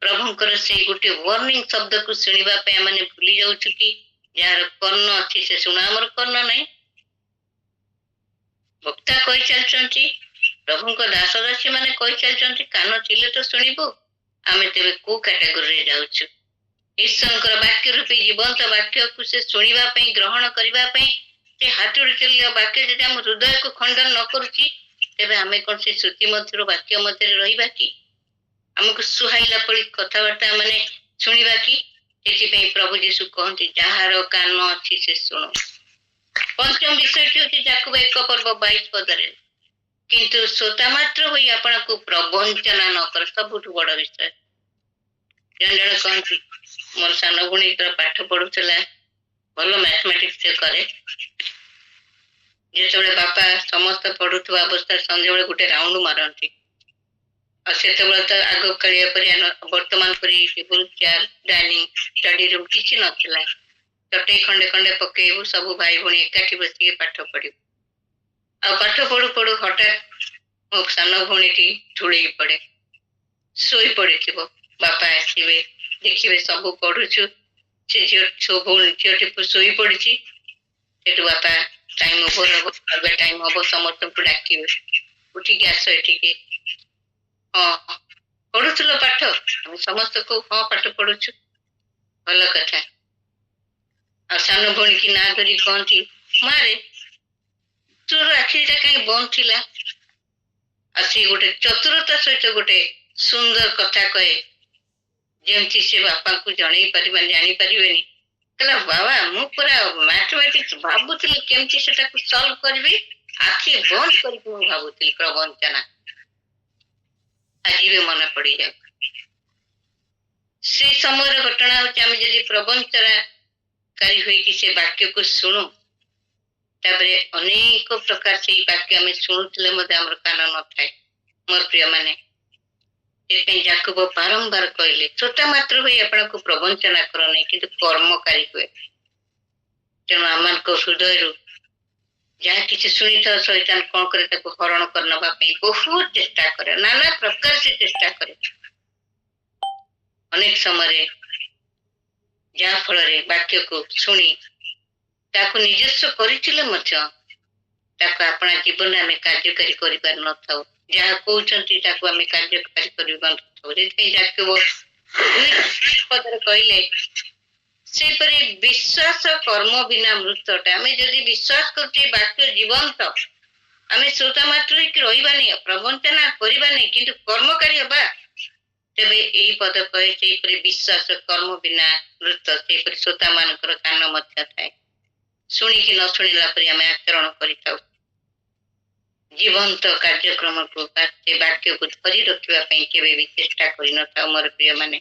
ପ୍ରଭୁଙ୍କର ସେଇ ଗୋଟେ ୱାର୍ଣ୍ଣିଂ ଶବ୍ଦକୁ ଶୁଣିବା ପାଇଁ ଆମେ ଭୁଲି ଯାଉଛୁ କି? ଯାହାର କର୍ଣ୍ଣ ଅଛି ସେ ଶୁଣା, ଆମର କର୍ଣ୍ଣ ନାହିଁ। ବକ୍ତା କହିଚାଲିଛନ୍ତି, ପ୍ରଭୁଙ୍କ ଦାସ ଦାସୀ ମାନେ କହିଚାଲିଛନ୍ତି, କାନ ଥିଲେ ତ ଶୁଣିବୁ। ଆମେ ତେବେ କୋଉ କ୍ୟାଟାଗୋରୀରେ ଯାଉଛୁ? ଈଶ୍ୱରଙ୍କର ବାକ୍ୟ ରୂପୀ ଜୀବନ୍ତ ବାକ୍ୟକୁ ସେ ଶୁଣିବା ପାଇଁ, ଗ୍ରହଣ କରିବା ପାଇଁ, ସେ ହାତୁଡ଼ି ତୁଲ୍ୟ ବାକ୍ୟ ଯଦି ଆମ ହୃଦୟକୁ ଖଣ୍ଡନ ନ କରୁଛି, ତେବେ ଆମେ କଣ ସେ ଶ୍ରୁତି ମଧୁର ବାକ୍ୟ ମଧ୍ୟରେ ରହିବା କି? ଆମକୁ ସୁହାଇଲା ପରି କଥାବାର୍ତ୍ତା ମାନେ ଶୁଣିବା କି? ସେଥିପାଇଁ ପ୍ରଭୁ ଯୀଶୁ କହନ୍ତି, ଯାହାର କାନ ଅଛି ସେ ଶୁଣୁ। ପଞ୍ଚମ ବିଷୟଟି ହଉଛି ଯାକୁବ 1 ପର୍ବ 22 ପଦରେ, କିନ୍ତୁ ଶ୍ରୋତା ମାତ୍ର ହୋଇ ଆପଣଙ୍କୁ ପ୍ରବଞ୍ଚନା ନ କର। ସବୁଠୁ ବଡ ବିଷୟ। ଜଣେ ଜଣେ କହନ୍ତି, ମୋର ସାନ ଭଉଣୀ ପାଠ ପଢୁଥିଲା, ଭଲ ମ୍ୟାଥମେଟିକ୍ସ ସେ କରେ, ଯେତେବେଳେ ବାପା ସମସ୍ତେ ପଢୁଥିବା ଅବସ୍ଥାରେ ସନ୍ଧ୍ୟାବେଳେ ଗୋଟେ ରାଉଣ୍ଡ ମାରନ୍ତି, ଆଉ ସେତେବେଳେ ତ ଆଗ କାଳିଆ ପରି ବର୍ତ୍ତମାନ ପରି table chair, dining, study room କିଛି ନଥିଲା। ଚଟେଇ ଖଣ୍ଡେ ଖଣ୍ଡେ ପକେଇବୁ, ସବୁ ଭାଇ ଭଉଣୀ ଏକାଠି ବସିକି ପାଠ ପଢିବୁ। ଆଉ ପାଠ ପଢୁ ପଢୁ ହଠାତ୍ ମୋ ସାନ ଭଉଣୀଟି ଢୁଳେଇ ପଡେ, ଶୋଇ ପଡିଥିବ। ବାପା ଆସିବେ, ଦେଖିବେ ସବୁ ପଢୁଛୁ, ସେ ଝିଅଟି ଶୋଇ ପଡିଛି। ସେଠୁ ବାପା ଟାଇମ ଓଭର ହବ, ଖାଇବା ଟାଇମ ହବ, ସମସ୍ତଙ୍କୁ ଡାକିବେ, ଉଠିକି ଆସ ଏଠିକି। ହଁ, ପଢୁଥିଲ ପାଠ? ଆମେ ସମସ୍ତଙ୍କୁ ହଁ ପାଠ ପଢୁଛୁ। ଭଲ କଥା। ଆଉ ସାନ ଭଉଣୀ କି ନାଁ ଧରି କହନ୍ତି, ମାରେ ତୋର ଆଖିଟା କାହିଁ ବନ୍ଦ ଥିଲା? ଆଉ ସେ ଗୋଟେ ଚତୁରତା ସହିତ ଗୋଟେ ସୁନ୍ଦର କଥା କହେ, ଯେମିତି ସେ ବାପାଙ୍କୁ ଜଣେଇ ପାରିବେନି, ଜାଣିପାରିବେନି। କହିଲା ବାବା ମୁଁ ପୁରା ମ୍ୟାଥମେଟିକ୍ସ ଭାବୁଥିଲି କେମିତି ସେଟାକୁ ସଲ୍ଭ କରିବି, ଆଖି ବନ୍ଦ କରିକି ମୁଁ ଭାବୁଥିଲି ପ୍ରବଞ୍ଚନା। ଆଜି ବି ମନେ ପଡିଯାଉ। ସେ ସମୟର ଘଟଣା ହଉଛି, ଆମେ ଯଦି ପ୍ରବଞ୍ଚନାକାରୀ ହୋଇକି ସେ ବାକ୍ୟକୁ ଶୁଣୁ, ତାପରେ ଅନେକ ପ୍ରକାର ସେଇ ବାକ୍ୟ ଆମେ ଶୁଣୁଥିଲେ ମଧ୍ୟ ଆମର କାନ ନଥାଏ। ମୋର ପ୍ରିୟ ମାନେ, ସେଥିପାଇଁ ଯାକୁବ ବାରମ୍ବାର କହିଲେ, ଛୋଟା ମାତ୍ର ହୋଇ ଆପଣଙ୍କୁ ପ୍ରବଞ୍ଚନା କର ନାହିଁ, କିନ୍ତୁ କର୍ମକାରୀ ହୁଏ। ତେଣୁ ଆମମାନଙ୍କ ହୃଦୟରୁ ଯାହା କିଛି ଶୁଣିଥାଉ, ଶୈତାନ କଣ କରେ, ତାକୁ ହରଣ କରି ନେବା ପାଇଁ ବହୁତ ଚେଷ୍ଟା କରେ, ନାନା ପ୍ରକାର ସେ ଚେଷ୍ଟା କରେ। ଅନେକ ସମୟରେ ଯାହା ଫଳରେ ବାକ୍ୟକୁ ଶୁଣି ତାକୁ ନିଜସ୍ୱ କରିଥିଲେ ମଧ୍ୟ ତାକୁ ଆପଣା ଜୀବନରେ ଆମେ କାର୍ଯ୍ୟକାରୀ କରିପାରିନଥାଉ। ଯାହା କହୁଛନ୍ତି ତାକୁ ଆମେ କାର୍ଯ୍ୟକାରୀ କରିପାରିନଥାଉ। ସେଥିପାଇଁ ଯାକୁବ 2 କହିଲେ, ସେପରି ବିଶ୍ୱାସ କର୍ମ ବିନା ମୃତଟା। ଆମେ ଯଦି ବିଶ୍ୱାସ କରୁଛେ ବାକ୍ୟ ଜୀବନ୍ତ, ଆମେ ଶ୍ରୋତା ମାତ୍ର ହେଇକି ରହିବାନି, ପ୍ରବଞ୍ଚନା କରିବାନି, କିନ୍ତୁ କର୍ମକାରୀ ହବା, ତେବେ ଏଇ ପଦ କହେ, ସେହିପରି ବିଶ୍ୱାସ କର୍ମ ବିନା ମୃତ। ସେହିପରି ଶ୍ରୋତା ମାନଙ୍କର କାନ ମଧ୍ୟ ଥାଏ, ଶୁଣିକି ନ ଶୁଣିଲା ପରି ଆମେ ଆଚରଣ କରିଥାଉ। ଜୀବନ୍ତ କାର୍ଯ୍ୟକ୍ରମକୁ ବା ସେ ବାକ୍ୟକୁ ଧରି ରଖିବା ପାଇଁ କେବେ ବି ଚେଷ୍ଟା କରିନଥାଉ। ମୋର ପ୍ରିୟ ମାନେ,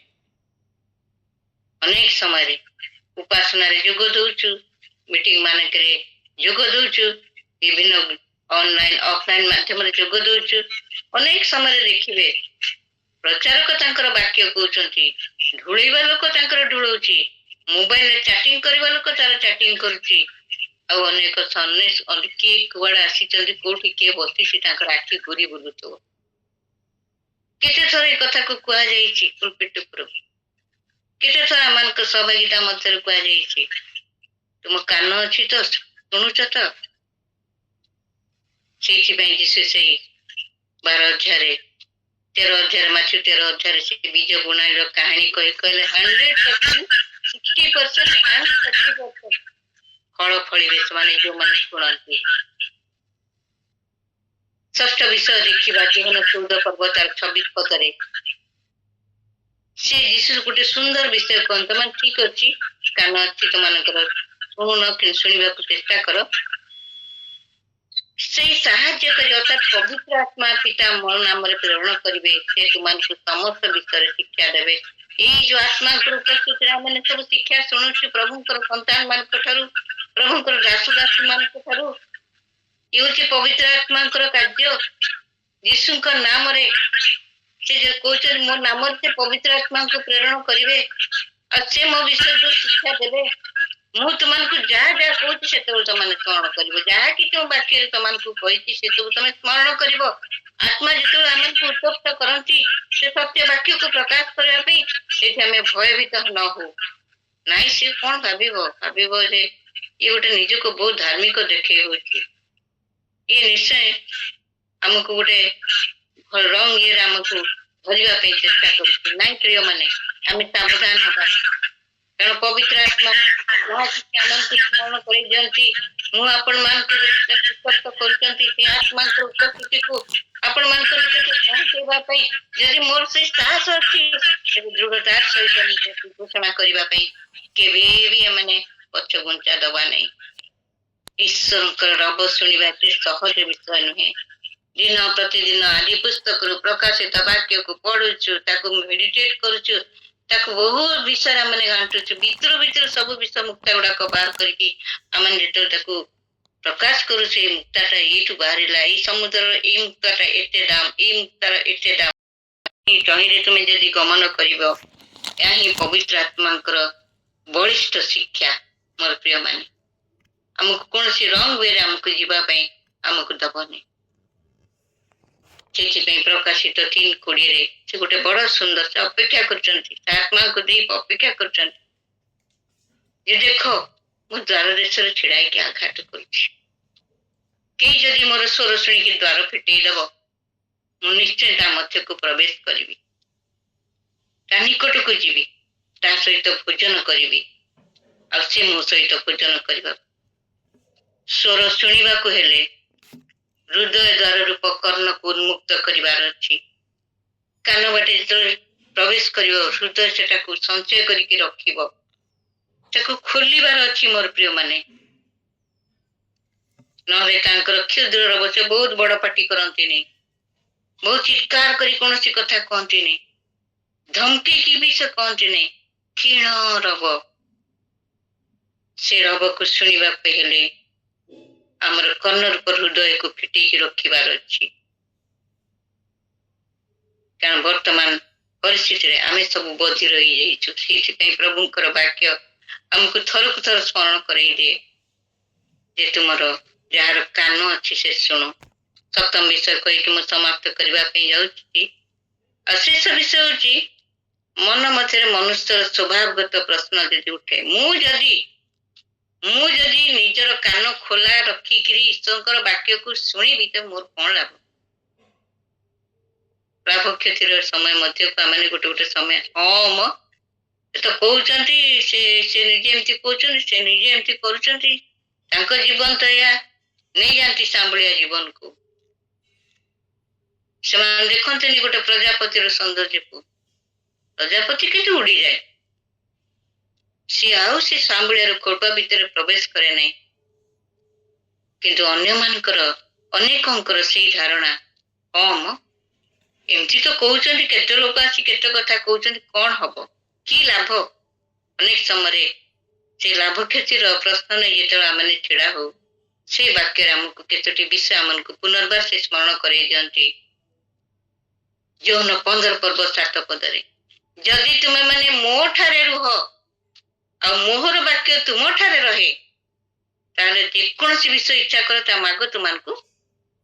ଅନେକ ସମୟରେ ଉପାସନାରେ ଯୋଗ ଦଉଛୁ, ମିଟିଂ ମାନଙ୍କରେ ଯୋଗ ଦଉଛୁ, ବିଭିନ୍ନ ଅନଲାଇନ ଅଫଲାଇନ ମାଧ୍ୟମରେ ଯୋଗ ଦଉଛୁ। ଅନେକ ସମୟରେ ଦେଖିବେ ପ୍ରଚାରକ ତାଙ୍କର ବାକ୍ୟ କହୁଛନ୍ତି, ଢୁଳେଇବା ଲୋକ ତାଙ୍କର ଢୁଳଉଛି, ମୋବାଇଲରେ ଚାଟିଂ କରିବା ଲୋକ ତାର ଚାଟିଂ କରୁଛି, ଆଉ ଅନେକ କିଏ କୁଆଡେ ଆସିଛନ୍ତି, କୋଉଠି କିଏ ବସିଛି, ତାଙ୍କର ଆଖି ଘୁରି ବୁଲୁଥିବ। କେତେ ଥର ଏ କଥାକୁ କୁହାଯାଇଛି ପୁଲପିଟ୍ ଉପରୁ, କେତେ ଥର ଆମମାନଙ୍କ ସହଭାଗିତା ମଧ୍ୟରେ କୁହାଯାଇଛି, ତୁମ କାନ ଅଛି ତ, ଶୁଣୁଛ ତ? ସେଇଥିପାଇଁ ଯୀଶୁ ସେଇ 13 ମାଛ 13 ସେ ବୀଜ ବୁଣାଇର କାହାଣୀ କହିଲେ 100%, 60% and 30% ଫଳ ଫଳିବେ ସେମାନେ ଯୋଉମାନେ ଶୁଣନ୍ତି। 6ଠ ବିଷୟ ଦେଖିବା, ଯୋହନ 14 ପର୍ବ ତାର 26 ପଦରେ ସେ ଯୀଶୁ ଗୋଟେ ସୁନ୍ଦର ବିଷୟ କହନ୍ତି, ତମାନେ ଠିକ ଅଛି, କାନ ଅଛି ତମାନଙ୍କର, ଶୁଣୁନ, କିନ୍ତୁ ଶୁଣିବାକୁ ଚେଷ୍ଟା କର। ସେଇ ସାହାଯ୍ୟକାରୀ ଅର୍ଥାତ୍ ପବିତ୍ର ଆତ୍ମା ପିତା ମୋ ନାମରେ ପ୍ରେରଣ କରିବେ, ସେ ତୁମମାନଙ୍କୁ ସମସ୍ତ ବିଷୟରେ ଶିକ୍ଷା ଦେବେ। ଏଇ ଯୋଉ ଆତ୍ମାଙ୍କର ଉପସ୍ଥିତିରେ ଆମେ ସବୁ ଶିକ୍ଷା ଶୁଣୁଛୁ ପ୍ରଭୁଙ୍କର ସନ୍ତାନ ମାନଙ୍କ ଠାରୁ, ପ୍ରଭୁଙ୍କର ଦାସ ଦାସୀ ମାନଙ୍କ ଠାରୁ। ଇଏ ହଉଛି ପବିତ୍ର ଆତ୍ମାଙ୍କର କାର୍ଯ୍ୟ। ଯୀଶୁଙ୍କ ନାମରେ ସେ ଯୋଉ କହୁଛନ୍ତି, ମୋ ନାମରେ ସେ ପବିତ୍ର ଆତ୍ମାଙ୍କୁ ପ୍ରେରଣ କରିବେ, ଆଉ ସେ ମୋ ବିଷୟରେ ଶିକ୍ଷା ଦେବେ। ମୁଁ ତୁମମାନଙ୍କୁ ଯାହା ଯାହା କହୁଛି ସେତେବେଳେ ତମାନେ ସ୍ମରଣ କରିବ, ଯାହାକି କେଉଁ ବାକ୍ୟରେ ତମାନଙ୍କୁ କହିଛି ସେ ସବୁ ତମେ ସ୍ମରଣ କରିବ। ଆତ୍ମା ଯେତେବେଳେ ଆମକୁ ଉତ୍ତପ୍ତ କରନ୍ତି ସେ ସତ୍ୟ ବାକ୍ୟକୁ ପ୍ରକାଶ କରିବା ପାଇଁ, ସେଇଠି ଆମେ ଭୟଭୀତ ନ ହଉ। ନାଇଁ, ସେ କଣ ଭାବିବ ଯେ ଇଏ ଗୋଟେ ନିଜକୁ ବହୁତ ଧାର୍ମିକ ଦେଖେଇ ହଉଛି, ଇଏ ନିଶ୍ଚୟ ଆମକୁ ଗୋଟେ ରଙ୍ଗ ଇଏରେ ଆମକୁ ଧରିବା ପାଇଁ ଚେଷ୍ଟା କରୁଛି। ନାଇଁ ପ୍ରିୟ ମାନେ, ଆମେ ସାବଧାନ ହବା, କାରଣ ପବିତ୍ର ଆତ୍ମା ଯାହା କିଛି ଆମକୁ ସ୍ମରଣ କରି ଦିଅନ୍ତି, ମୁଁ ଆପଣମାନଙ୍କୁ ଉତ୍ତପ୍ତ କରୁଛନ୍ତି, ସେ ଆତ୍ମାଙ୍କର ଉପସ୍ଥିତିକୁ ଆପଣମାନଙ୍କ ନିକଟରେ ପହଞ୍ଚେଇବା ପାଇଁ ଯଦି ମୋର ସେଇ ସାହସ ଅଛି, ତେବେ ଦୃଢତାର ସହିତ ନିଜକୁ ଘୋଷଣା କରିବା ପାଇଁ କେବେ ବି ଆମେ ପଛଘୁଞ୍ଚା ଦବା ନାହିଁ। ଈଶ୍ୱରଙ୍କର ରବ ଶୁଣିବା ଏତେ ସହଜ ବିଷୟ ନୁହେଁ। ଦିନ ପ୍ରତିଦିନ ଆଦି ପୁସ୍ତକରୁ ପ୍ରକାଶିତ ବାକ୍ୟକୁ ପଢୁଛୁ, ତାକୁ ମେଡିଟେଟ କରୁଛୁ, ତାକୁ ବହୁତ ବିଷୟରେ ଆମେ ଘାଣ୍ଟୁଛୁ, ଭିତରୁ ସବୁ ବିଷୟ ମୁକ୍ତା ଗୁଡାକ ବାହାର କରିକି ଆମେ ଯେତେବେଳେ ତାକୁ ପ୍ରକାଶ କରୁଛୁ, ଏଇ ମୁକ୍ତାଟା ଏଇଠୁ ବାହାରିଲା, ଏଇ ସମୁଦ୍ରର ଏଇ ମୁକ୍ତାଟା ଏତେ ଦାମ, ଏଇ ମୁକ୍ତାର ଏତେ ଦାମ, ଏଇ ତହିଁରେ ତୁମେ ଯଦି ଗମନ କରିବ, ଏହା ହିଁ ପବିତ୍ର ଆତ୍ମାଙ୍କର ବଳିଷ୍ଠ ଶିକ୍ଷା। ମୋର ପ୍ରିୟ ମାନେ, ଆମକୁ କୌଣସି ରଙ୍ଗ ୱେରେ ଆମକୁ ଯିବା ପାଇଁ ଆମକୁ ଦବନି। ସେଥିପାଇଁ ପ୍ରକାଶିତ 3:20 ସେ ଗୋଟେ ବଡ ସୁନ୍ଦର, ସେ ଅପେକ୍ଷା କରୁଛନ୍ତି, ଆତ୍ମାଙ୍କୁ ଦେଇ ଅପେକ୍ଷା କରୁଛନ୍ତି। ଯେ ଦେଖ ମୁଁ ଦ୍ୱାର ଦେଶରେ ଛିଡା ହେଇକି ଆଘାତ କରୁଛି, କେହି ଯଦି ମୋର ସ୍ୱର ଶୁଣିକି ଦ୍ୱାର ଫିଟେଇଦବ ମୁଁ ନିଶ୍ଚୟ ତା ମଧ୍ୟକୁ ପ୍ରବେଶ କରିବି, ତା ନିକଟକୁ ଯିବି, ତା ସହିତ ଭୋଜନ କରିବି ଆଉ ସେ ମୋ ସହିତ ଭୋଜନ କରିବା। ସ୍ୱର ଶୁଣିବାକୁ ହେଲେ ହୃଦୟ ଦ୍ୱାର ରୂପ କର୍ଣ୍ଣକୁ ଉନ୍ମୁକ୍ତ କରିବାର ଅଛି। କାନ ବାଟେ ଯେତେବେଳେ ପ୍ରବେଶ କରିବ ହୃଦୟ ସେଟାକୁ ସଞ୍ଚୟ କରିକି ରଖିବ, ତାକୁ ଖୋଲିବାର ଅଛି ମୋର ପ୍ରିୟ ମାନେ। ନହେଲେ ତାଙ୍କର କ୍ଷୁଦ୍ର ରବ, ସେ ବହୁତ ବଡ ପାଟି କରନ୍ତିନି, ବହୁତ ଚିତ୍କାର କରି କୌଣସି କଥା କହନ୍ତିନି, ଧମକେଇକି ବି ସେ କହନ୍ତିନି, କ୍ଷୀଣ ରବ। ସେ ରବକୁ ଶୁଣିବା ପାଇଁ ହେଲେ ଆମର କର୍ଣ୍ଣ ରୂପ ହୃଦୟକୁ ଫିଟେଇକି ରଖିବାର ଅଛି। କାରଣ ବର୍ତ୍ତମାନ ପରିସ୍ଥିତିରେ ଆମେ ସବୁ ବଧିର ହେଇଯାଇଛୁ। ସେଇଥିପାଇଁ ପ୍ରଭୁଙ୍କର ବାକ୍ୟ ଆମକୁ ଥରକୁ ଥର ସ୍ମରଣ କରେଇ ଦିଏ ଯେ ତୁମର ଯାହାର କାନ ଅଛି ସେ ଶୁଣୁ। ସପ୍ତମ ବିଷୟ କହିକି ମୁଁ ସମାପ୍ତ କରିବା ପାଇଁ ଯାଉଛି। ଆଉ ଶେଷ ବିଷୟ ହଉଛି ମନ ମଧ୍ୟରେ ମନୁଷ୍ୟର ସ୍ୱଭାବଗତ ପ୍ରଶ୍ନ ଯଦି ଉଠେ, ମୁଁ ଯଦି ନିଜର କାନ ଖୋଲା ରଖିକିରି ଈଶ୍ୱରଙ୍କର ବାକ୍ୟକୁ ଶୁଣିବି ତ ମୋର କଣ ଲାଭ? ଲାଭ କ୍ଷତିର ସମୟ ମଧ୍ୟକୁ ଆମେ ଗୋଟେ ଗୋଟେ ସମୟ ସେ ତ କହୁଛନ୍ତି, ସେ ନିଜେ ଏମିତି କହୁଛନ୍ତି, ସେ ନିଜେ ଏମିତି କରୁଛନ୍ତି, ତାଙ୍କ ଜୀବନ ତ ଏଇଆ, ନେଇଯାଆନ୍ତି ସାମ୍ବଳିଆ ଜୀବନକୁ। ସେମାନେ ଦେଖନ୍ତିନି ଗୋଟେ ପ୍ରଜାପତିର ସୌନ୍ଦର୍ଯ୍ୟକୁ। ପ୍ରଜାପତି କିନ୍ତୁ ଉଡିଯାଏ, ସିଏ ଆଉ ସେ ସାମ୍ବଳିଆର ଖୋପ ଭିତରେ ପ୍ରବେଶ କରେ ନାହିଁ। କିନ୍ତୁ ଅନ୍ୟମାନଙ୍କର, ଅନେକଙ୍କର ସେଇ ଧାରଣା, ଏମିତି ତ କହୁଛନ୍ତି, କେତେ ଲୋକ ଆସି କେତେ କଥା କହୁଛନ୍ତି, କଣ ହବ, କି ଲାଭ? ଅନେକ ସମୟରେ ସେ ଲାଭ କ୍ଷତିର ପ୍ରଶ୍ନ ନେଇ ଯେତେବେଳେ ଆମେ ଛିଡା ହଉ, ସେ ବାକ୍ୟରେ ଆମକୁ କେତୋଟି ବିଷୟ ଆମକୁ ପୁନର୍ବାର ସେ ସ୍ମରଣ କରେଇ ଦିଅନ୍ତି। ଯୌନ 15 ପର୍ବ 7 ପଦରେ, ଯଦି ତୁମେ ମାନେ ମୋ ଠାରେ ରୁହ ଆଉ ମୋହର ବାକ୍ୟ ତୁମ ଠାରେ ରହେ, ତାହେଲେ ଯେକୌଣସି ବିଷୟ ଇଚ୍ଛା କର ତା ମାଗ ତୁମକୁ,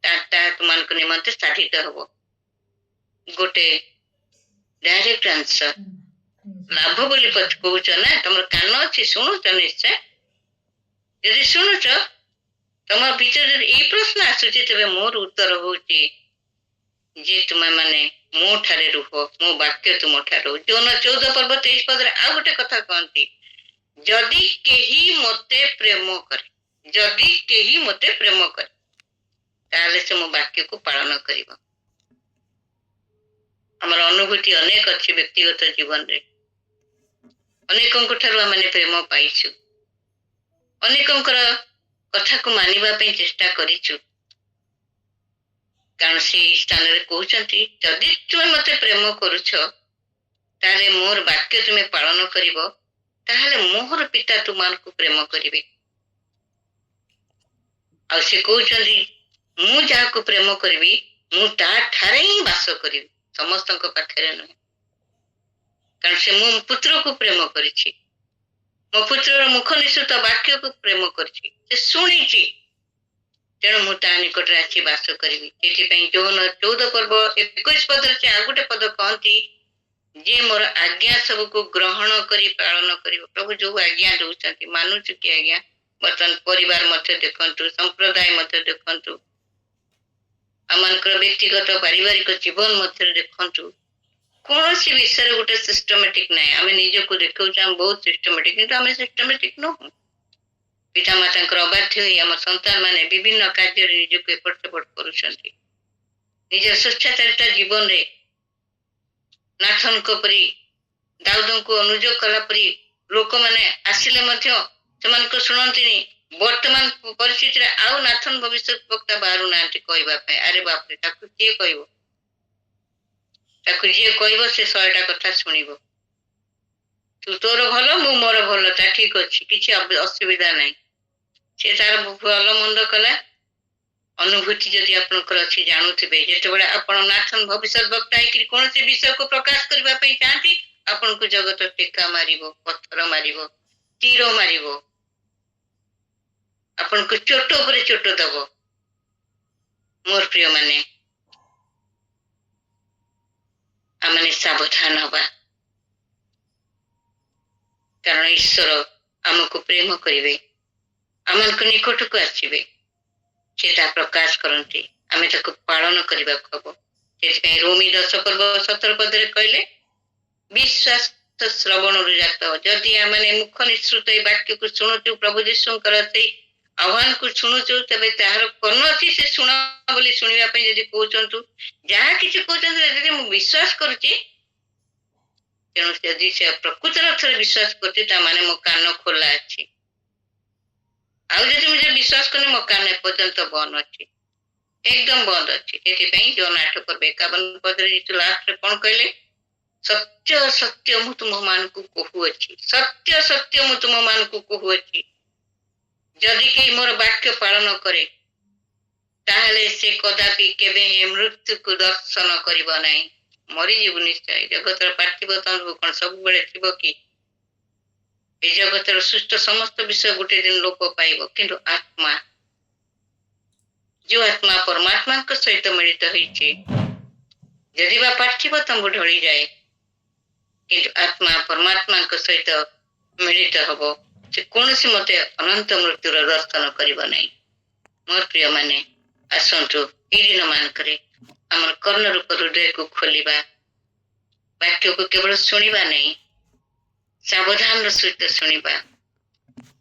ତାହା ତୁମଙ୍କ ନିମନ୍ତେ ସାଧିତ ହବ। ଗୋଟେ ଡାଇରେକ୍ଟ ଆନ୍ସର। ଲାଭ ବୋଲି କହୁଛ ନା, ତମର କାନ ଅଛି, ଶୁଣୁଛ ନିଶ୍ଚୟ। ଯଦି ଶୁଣୁଛ, ତମ ଭିତରେ ଯଦି ଏଇ ପ୍ରଶ୍ନ ଆସୁଛି, ତେବେ ମୋର ଉତ୍ତର ହଉଛି ଯେ ତୁମେ ମାନେ ମୋ ଠାରେ ରୁହ, ମୋ ବାକ୍ୟ ତୁମ ଠାରେ ରହୁ। ଯୌନ 14 ପର୍ବ 23 ପଦରେ ଆଉ ଗୋଟେ କଥା କହନ୍ତି, ଯଦି କେହି ମତେ ପ୍ରେମ କରେ, ଯଦି କେହି ମତେ ପ୍ରେମ କରେ, ତାହେଲେ ସେ ମୋ ବାକ୍ୟକୁ ପାଳନ କରିବ। ଆମର ଅନୁଭୂତି ଅନେକ ଅଛି ବ୍ୟକ୍ତିଗତ ଜୀବନରେ। ଅନେକଙ୍କ ଠାରୁ ଆମେ ପ୍ରେମ ପାଇଛୁ, ଅନେକଙ୍କର କଥାକୁ ମାନିବା ପାଇଁ ଚେଷ୍ଟା କରିଛୁ। କାରଣ ସେଇ ସ୍ଥାନରେ କହୁଛନ୍ତି, ଯଦି ତୁମେ ମତେ ପ୍ରେମ କରୁଛ, ତାହେଲେ ମୋର ବାକ୍ୟ ତୁମେ ପାଳନ କରିବ, ତାହେଲେ ମୋହର ପିତା ତୁମକୁ ପ୍ରେମ କରିବେ। ଆଉ ସେ କହୁଛନ୍ତି, ମୁଁ ଯାହାକୁ ପ୍ରେମ କରିବି, ମୁଁ ତା ଠାରେ ହିଁ ବାସ କରିବି, ସମସ୍ତଙ୍କ ପାଖରେ ନୁହେଁ। କାରଣ ସେ ମୋ ପୁତ୍ରକୁ ପ୍ରେମ କରିଛି, ମୋ ପୁତ୍ରର ମୁଖ ନିଃସୃତ ବାକ୍ୟକୁ ପ୍ରେମ କରିଛି, ସେ ଶୁଣିଛି, ତେଣୁ ମୁଁ ତା ନିକଟରେ ଆସି ବାସ କରିବି। ସେଥିପାଇଁ ଯୌନ 14 ପର୍ବ 21 ପଦରେ ସେ ଆଉ ଗୋଟେ ପଦ କହନ୍ତି, ଯେ ମୋର ଆଜ୍ଞା ସବୁକୁ ଗ୍ରହଣ କରି ପାଳନ କରିବ। ପ୍ରଭୁ ଯୋଉ ଆଜ୍ଞା ଦଉଛନ୍ତି, ମାନୁଛୁ କି ଆଜ୍ଞା? ବର୍ତ୍ତମାନ ପରିବାର ମଧ୍ୟ ଦେଖନ୍ତୁ, ସମ୍ପ୍ରଦାୟ ମଧ୍ୟ ଦେଖନ୍ତୁ, ଆମମାନଙ୍କର ବ୍ୟକ୍ତିଗତ ପାରିବାରିକ ଜୀବନ ମଧ୍ୟରେ ଦେଖନ୍ତୁ, କୌଣସି ବିଷୟରେ ଗୋଟେ ସିଷ୍ଟମେଟିକ ନାହିଁ। ଆମେ ନିଜକୁ ଦେଖାଉଛୁ ଆମେ ବହୁତ ସିଷ୍ଟମେଟିକ, କିନ୍ତୁ ଆମେ ସିଷ୍ଟମେଟିକ ନୁହଁ। ପିତାମାତାଙ୍କର ଅବାଧ୍ୟ ହୋଇ ଆମ ସନ୍ତାନ ମାନେ ବିଭିନ୍ନ କାର୍ଯ୍ୟରେ ନିଜକୁ ଏପଟ ସେପଟ କରୁଛନ୍ତି। ନିଜର ସ୍ୱଚ୍ଛାଚାରିତା ଜୀବନରେ ନାଥନଙ୍କ ପରି, ଦାଉଦଙ୍କୁ ଅନୁଯୋଗ କଲା ପରି ଲୋକମାନେ ଆସିଲେ ମଧ୍ୟ ସେମାନଙ୍କୁ ଶୁଣନ୍ତିନି। ବର୍ତ୍ତମାନ ପରିସ୍ଥିତିରେ ଆଉ ନାଥନ ଭବିଷ୍ୟତ ବକ୍ତା ବାହାରୁନାହାନ୍ତି କହିବା ପାଇଁ। ଆରେ ବାପରେ, ତାକୁ କିଏ କହିବ? ତାକୁ ଯିଏ କହିବ ସେ 100ଟା କଥା ଶୁଣିବ। ତୁ ତୋର ଭଲ, ମୁଁ ମୋର ଭଲ, ତା ଠିକ ଅଛି, କିଛି ଅସୁବିଧା ନାହିଁ। ସେ ତାର ଭଲ ମନ୍ଦ କଲା। ଅନୁଭୂତି ଯଦି ଆପଣଙ୍କର ଅଛି, ଜାଣୁଥିବେ, ଯେତେବେଳେ ଆପଣ ନାଥନ ଭବିଷ୍ୟତ ବକ୍ତା ହେଇକି କୌଣସି ବିଷୟକୁ ପ୍ରକାଶ କରିବା ପାଇଁ ଚାହାନ୍ତି, ଆପଣଙ୍କୁ ଜଗତ ଟେକା ମାରିବ, ପଥର ମାରିବ, ତୀର ମାରିବ, ଆପଣଙ୍କୁ ଚୋଟ ଉପରେ ଚୋଟ ଦବ। ମୋର ପ୍ରିୟ ମାନେ, ଆମେ ସାବଧାନ ହବା, କାରଣ ଈଶ୍ୱର आमको प्रेम करेंगे आम निकट को आसवे सेटा प्रकाश करती आम पालन करने हम से रोमी 10 पर्व 17 पदे कहले विश्वास श्रवण जात जदि आम मुख निश्रुत वाक्य को शुणुचु प्रभु जीशुकर से आह्वान को शुणुचु तेज तार कर्ण अच्छी से शुण बोली शुणापी जब कहतु जहाँ कि कहते विश्वास करुच्ची तेणु जदि से प्रकृत अर्थ विश्वास कर मो कान खोला अच्छी मुझे विश्वास करने मो कान एपर्यंत बंद अच्छी एकदम बंद अच्छी से जो 8 पर्व 51 पदे लास्ट कौन कहले सत्य सत्य मु तुम मान को कहूची सत्य सत्य मु तुम मान को कहूची जदि के मोर वाक्य पालन करे ताहले से कदापि केबे मृत्यु को दर्शन करिब नाही मरी जीव निश्चय जगत पार्थिव तंतु कौन सब बेले थी कि जगत सुष्ट समस्त विषय गोटे दिन लोप पाइब किंतु आत्मा जो आत्मा परमात्मा सहित मिलित होइछे यदि बा पार्थिव तंबु ढली जाए किंतु आत्मा परमात्मा सहित मिलित हम से कौन सी मत अनंत मृत्युर दर्शन करिब नाही मोर प्रिय माने आसंतु ए दिन मानक आम कर्ण रूप हृदय को खोलिबा वाक्य को केवल शुणा नहीं सावधान सहित शुणा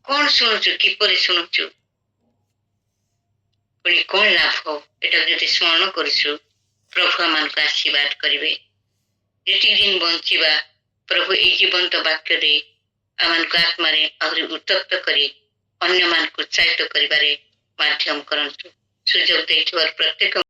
कौन शुणुचु किपर शुणुचु पुणी कौन लाभ एटा जदि स्मरण करूँ प्रभु आम आशीर्वाद करेंगे जी दिन बंचा प्रभु ये जीवंत वाक्य दे आम आत्मा आहरी उत्तप्त कर अन्य मान उत्साहित कर माध्यम करंतु सुजोग देथिबार प्रत्येक